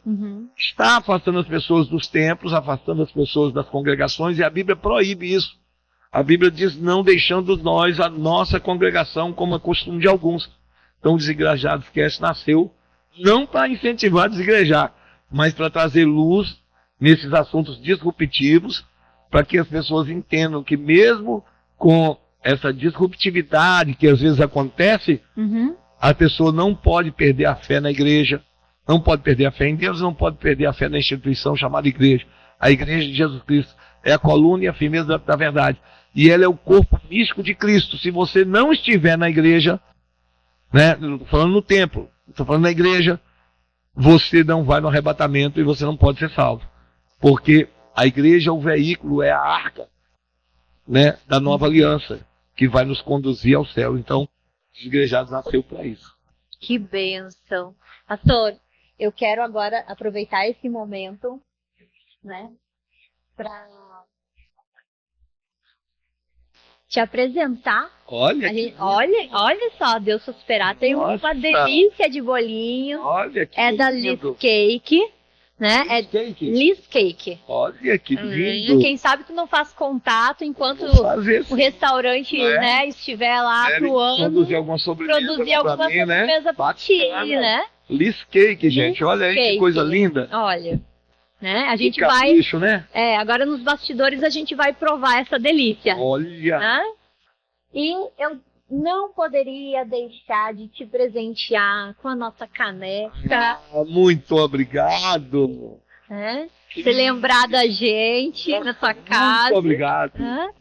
está afastando as pessoas dos templos, afastando as pessoas das congregações, e a Bíblia proíbe isso. A Bíblia diz, não deixando nós a nossa congregação, como é costume de alguns. Então, o Desigrejados Cast nasceu não para incentivar a desigrejar, mas para trazer luz nesses assuntos disruptivos, para que as pessoas entendam que mesmo com essa disruptividade que às vezes acontece, a pessoa não pode perder a fé na igreja, não pode perder a fé em Deus, não pode perder a fé na instituição chamada igreja. A igreja de Jesus Cristo é a coluna e a firmeza da verdade. E ela é o corpo místico de Cristo. Se você não estiver na igreja, né, não estou falando no templo, estou falando na igreja, você não vai no arrebatamento e você não pode ser salvo. Porque a igreja é o veículo, é a arca, né, da nova aliança, que vai nos conduzir ao céu. Então, os igrejados nasceu para isso. Que bênção. Pastor, eu quero agora aproveitar esse momento, né, para te apresentar. Olha só, Deus Prosperar. Tem uma delícia de bolinho. Olha que da Liz Cake, né? Liz Cake. Olha que lindo. Quem sabe tu não faz contato enquanto o restaurante, né, estiver lá atuando. Produzir alguma sobremesa para ti, né? Liz Cake, gente. Olha aí que coisa linda. Olha. Né? A gente capricho, né? Agora nos bastidores a gente vai provar essa delícia. Olha! Né? E eu não poderia deixar de te presentear com a nossa caneca. Muito obrigado! Você lembrar da gente na sua casa. Muito obrigado.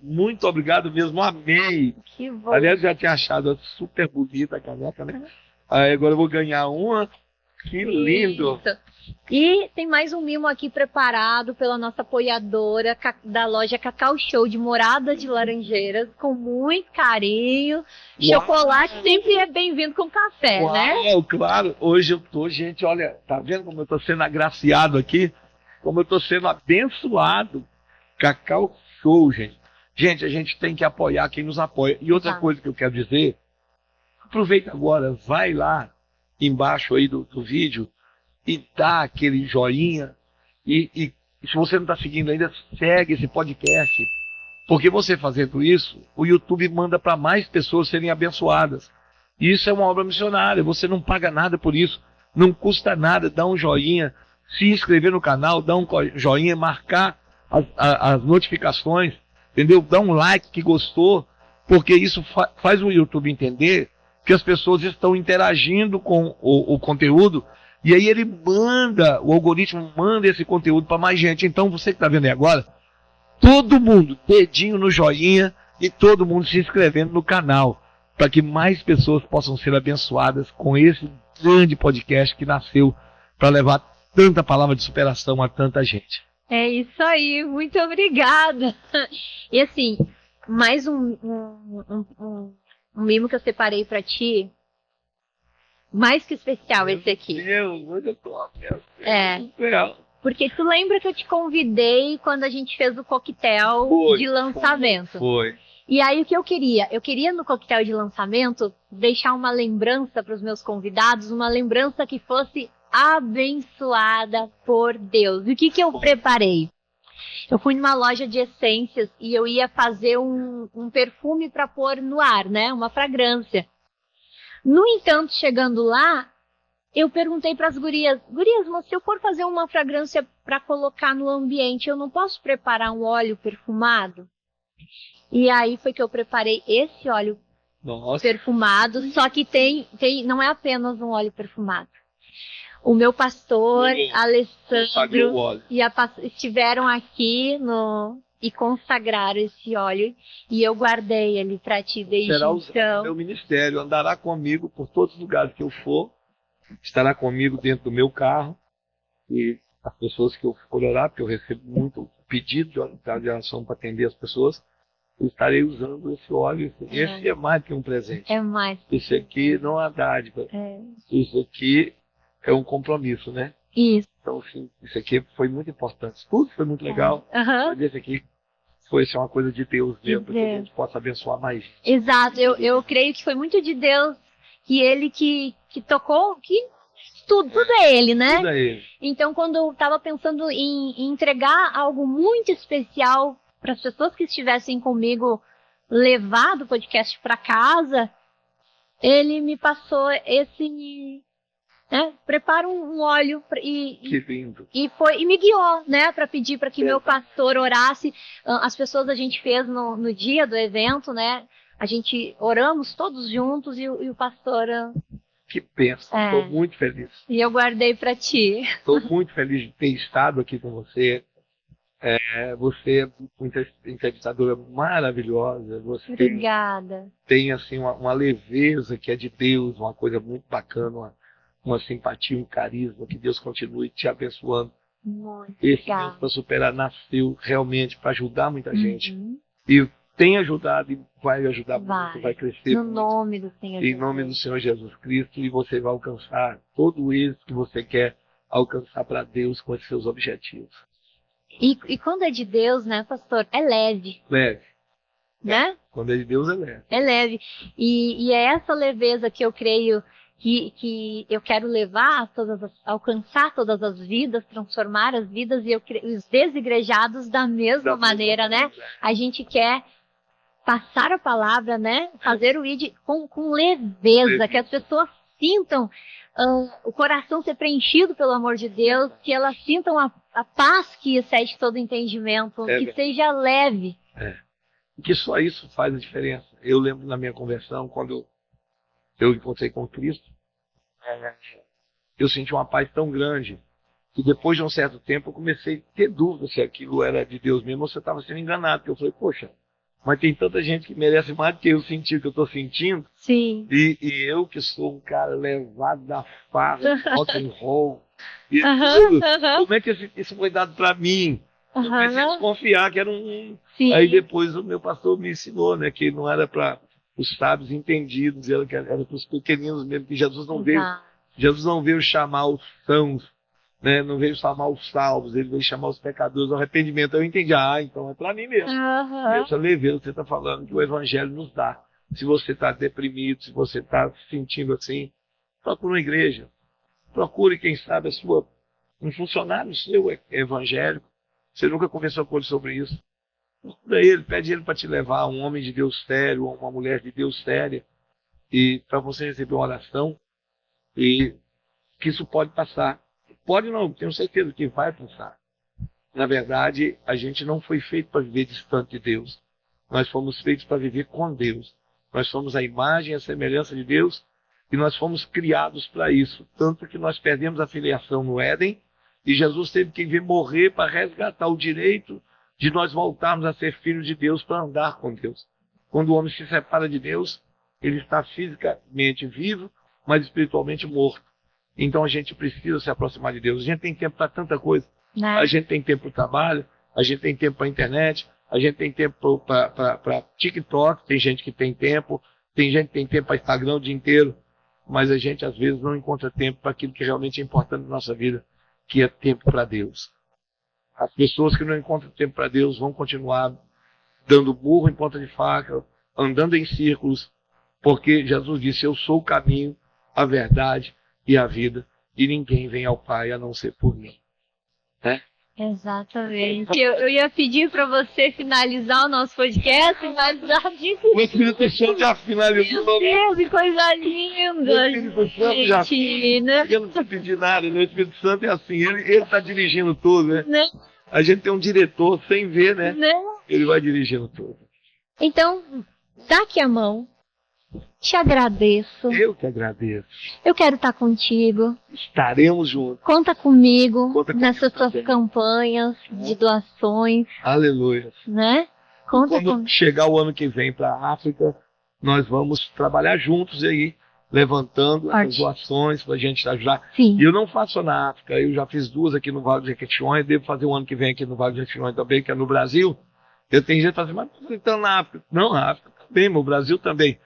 Muito obrigado mesmo, amei. Que bom. Aliás, já tinha achado super bonita a caneca, né? Aí agora eu vou ganhar uma. Que lindo! Isso. E tem mais um mimo aqui preparado pela nossa apoiadora da loja Cacau Show de Morada de Laranjeiras, com muito carinho. Chocolate sempre é bem-vindo com café, né? Claro. Hoje eu tô, gente, olha, tá vendo como eu tô sendo agraciado aqui? Como eu tô sendo abençoado. Cacau Show, gente. Gente, a gente tem que apoiar quem nos apoia. E outra coisa que eu quero dizer, aproveita agora, vai lá embaixo aí do vídeo e dá aquele joinha e se você não está seguindo ainda, segue esse podcast, porque você fazendo isso, o YouTube manda para mais pessoas serem abençoadas. E isso é uma obra missionária, você não paga nada por isso, não custa nada, dá um joinha, se inscrever no canal, dar um joinha, marcar as notificações, entendeu? Dar um like que gostou, porque isso faz o YouTube entender que as pessoas estão interagindo com o conteúdo, e aí ele manda, o algoritmo manda esse conteúdo para mais gente. Então você que está vendo aí agora, todo mundo, dedinho no joinha e todo mundo se inscrevendo no canal, para que mais pessoas possam ser abençoadas com esse grande podcast que nasceu para levar tanta palavra de superação a tanta gente. É isso aí, muito obrigada. E assim, mais um mimo que eu separei para ti, mais que especial esse aqui. Meu Deus, hoje eu tô porque tu lembra que eu te convidei quando a gente fez o coquetel de lançamento? Foi. E aí o que eu queria? Eu queria no coquetel de lançamento deixar uma lembrança para os meus convidados, uma lembrança que fosse abençoada por Deus. E o que eu preparei? Eu fui numa loja de essências e eu ia fazer um perfume para pôr no ar, né? Uma fragrância. No entanto, chegando lá, eu perguntei para as gurias, mas se eu for fazer uma fragrância para colocar no ambiente, eu não posso preparar um óleo perfumado? E aí foi que eu preparei esse óleo perfumado, só que não é apenas um óleo perfumado. O meu pastor, Alessandro, estiveram aqui e consagraram esse óleo, e eu guardei ele para ti desde então. Será o meu ministério, andará comigo por todos os lugares que eu for, estará comigo dentro do meu carro, e as pessoas que eu for orar, porque eu recebo muito pedido de oração para atender as pessoas, eu estarei usando esse óleo. Esse é mais que um presente. É mais. Isso aqui não é dádiva. Isso aqui é um compromisso, né? Isso. Então, assim, isso aqui foi muito importante. Tudo foi muito legal. Mas esse aqui foi uma coisa de Deus mesmo, para que a gente possa abençoar mais. Exato. Eu creio que foi muito de Deus, que ele que tocou, que tudo é ele, né? Tudo é ele. Então, quando eu estava pensando em entregar algo muito especial para as pessoas que estivessem comigo, levar do podcast para casa, ele me passou esse, né? Prepara um óleo que lindo. E me guiou, né? Para pedir para que meu pastor orasse. As pessoas a gente fez no dia do evento, né? A gente oramos todos juntos e o pastor. Que bênção, estou muito feliz. E eu guardei para ti. Estou muito feliz de ter estado aqui com você. Você é uma entrevistadora maravilhosa. Você Obrigada. Tem assim, uma leveza que é de Deus, uma coisa muito bacana, uma simpatia, um carisma. Que Deus continue te abençoando. Muito Esse obrigada. Deus para superar nasceu realmente para ajudar muita gente. E tem ajudado e vai ajudar muito, vai crescer no muito. Nome do Senhor em nome do Senhor Jesus Cristo, e você vai alcançar todo o êxito que você quer alcançar para Deus com os seus objetivos. E quando é de Deus, né, pastor, é leve. Leve. Né? Quando é de Deus, é leve. É leve. E é essa leveza que eu creio que eu quero levar alcançar todas as vidas, transformar as vidas, e os desigrejados da mesma maneira, né? A gente quer passar a palavra, né? Fazer o ID com leveza, que as pessoas sintam o coração ser preenchido pelo amor de Deus, que elas sintam a paz que excede todo entendimento, que seja leve. Que só isso faz a diferença. Eu lembro na minha conversão, quando eu encontrei com Cristo, eu senti uma paz tão grande que depois de um certo tempo eu comecei a ter dúvida se aquilo era de Deus mesmo ou se eu estava sendo enganado. Porque eu falei, poxa, mas tem tanta gente que merece mais do que eu sentir o que eu estou sentindo. Sim. E eu que sou um cara levado da farra, rock and roll, e tudo, como é que isso foi dado para mim? Eu comecei a desconfiar que era um... Sim. Aí depois o meu pastor me ensinou, né, que não era para os sábios entendidos, era para os pequeninos mesmo, que Jesus não veio chamar os sãos, né, não veio chamar os salvos, ele veio chamar os pecadores ao arrependimento. Eu entendi, então é para mim mesmo. Essa leveza que você está falando que o Evangelho nos dá. Se você está deprimido, se você está se sentindo assim, procure uma igreja. Procure, quem sabe, um funcionário seu evangélico. Você nunca conversou com ele sobre isso. Procura ele, pede ele para te levar a um homem de Deus sério, a uma mulher de Deus séria, e para você receber uma oração, e que isso pode passar. Pode não, tenho certeza que vai pensar. Na verdade, a gente não foi feito para viver distante de Deus. Nós fomos feitos para viver com Deus. Nós somos a imagem e a semelhança de Deus e nós fomos criados para isso. Tanto que nós perdemos a filiação no Éden e Jesus teve que vir morrer para resgatar o direito de nós voltarmos a ser filhos de Deus para andar com Deus. Quando o homem se separa de Deus, ele está fisicamente vivo, mas espiritualmente morto. Então a gente precisa se aproximar de Deus. A gente tem tempo para tanta coisa. Né? A gente tem tempo para o trabalho, a gente tem tempo para a internet, a gente tem tempo para TikTok, tem gente que tem tempo que tem tempo para Instagram o dia inteiro, mas a gente às vezes não encontra tempo para aquilo que realmente é importante na nossa vida, que é tempo para Deus. As pessoas que não encontram tempo para Deus vão continuar dando burro em ponta de faca, andando em círculos, porque Jesus disse, eu sou o caminho, a verdade e a vida, e ninguém vem ao Pai a não ser por mim. Né? Exatamente. Eu ia pedir para você finalizar o nosso podcast, mas já disse. O Espírito Santo já finalizou. Meu Deus, que coisa linda! O Espírito Santo já Gente, né? Eu não preciso pedir nada, né? O Espírito Santo é assim, ele está dirigindo tudo, né? Não, A gente tem um diretor sem ver, né? não. Ele vai dirigindo tudo. Então, dá aqui a mão. Te agradeço. Eu que agradeço. Eu quero estar contigo. Estaremos juntos. Conta comigo Conta comigo nessas tuas também. campanhas de doações, Aleluia. né? Conta Quando comigo. chegar o ano que vem para a África, nós vamos trabalhar juntos aí, levantando essas Ótimo. doações para a gente ajudar. Sim. E eu não faço só na África, eu já fiz 2 aqui no Vale do Jequitinhonha, devo fazer um ano que vem aqui no Vale do Jequitinhonha também, que é no Brasil. Eu tenho gente que fala assim, mas você está na África? Não, na África também, no Brasil também.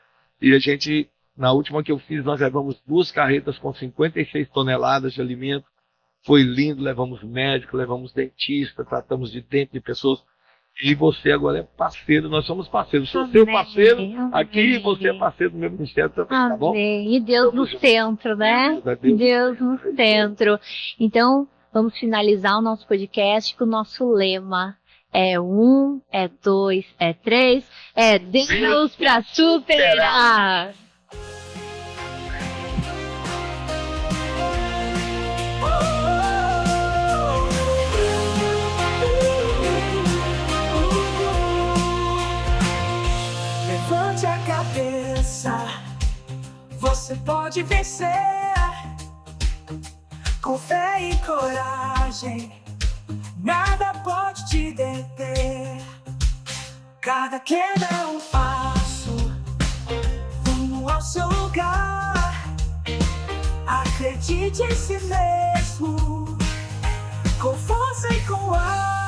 E a gente, na última que eu fiz, nós levamos 2 carretas com 56 toneladas de alimento. Foi lindo, levamos médico, levamos dentista, tratamos de dente de pessoas. E você agora é parceiro, nós somos parceiros. Sou seu Amém, parceiro amém. aqui e você é parceiro do meu ministério também, tá bom? Amém. E Deus no centro, né? Deus. Deus no centro. Então, vamos finalizar o nosso podcast com o nosso lema. É 1, é 2, é 3, é Deus pra superar. Levante a cabeça, você pode vencer. Com fé e coragem, nada pode te deter. Cada queda é um passo rumo ao seu lugar. Acredite em si mesmo, com força e com ar.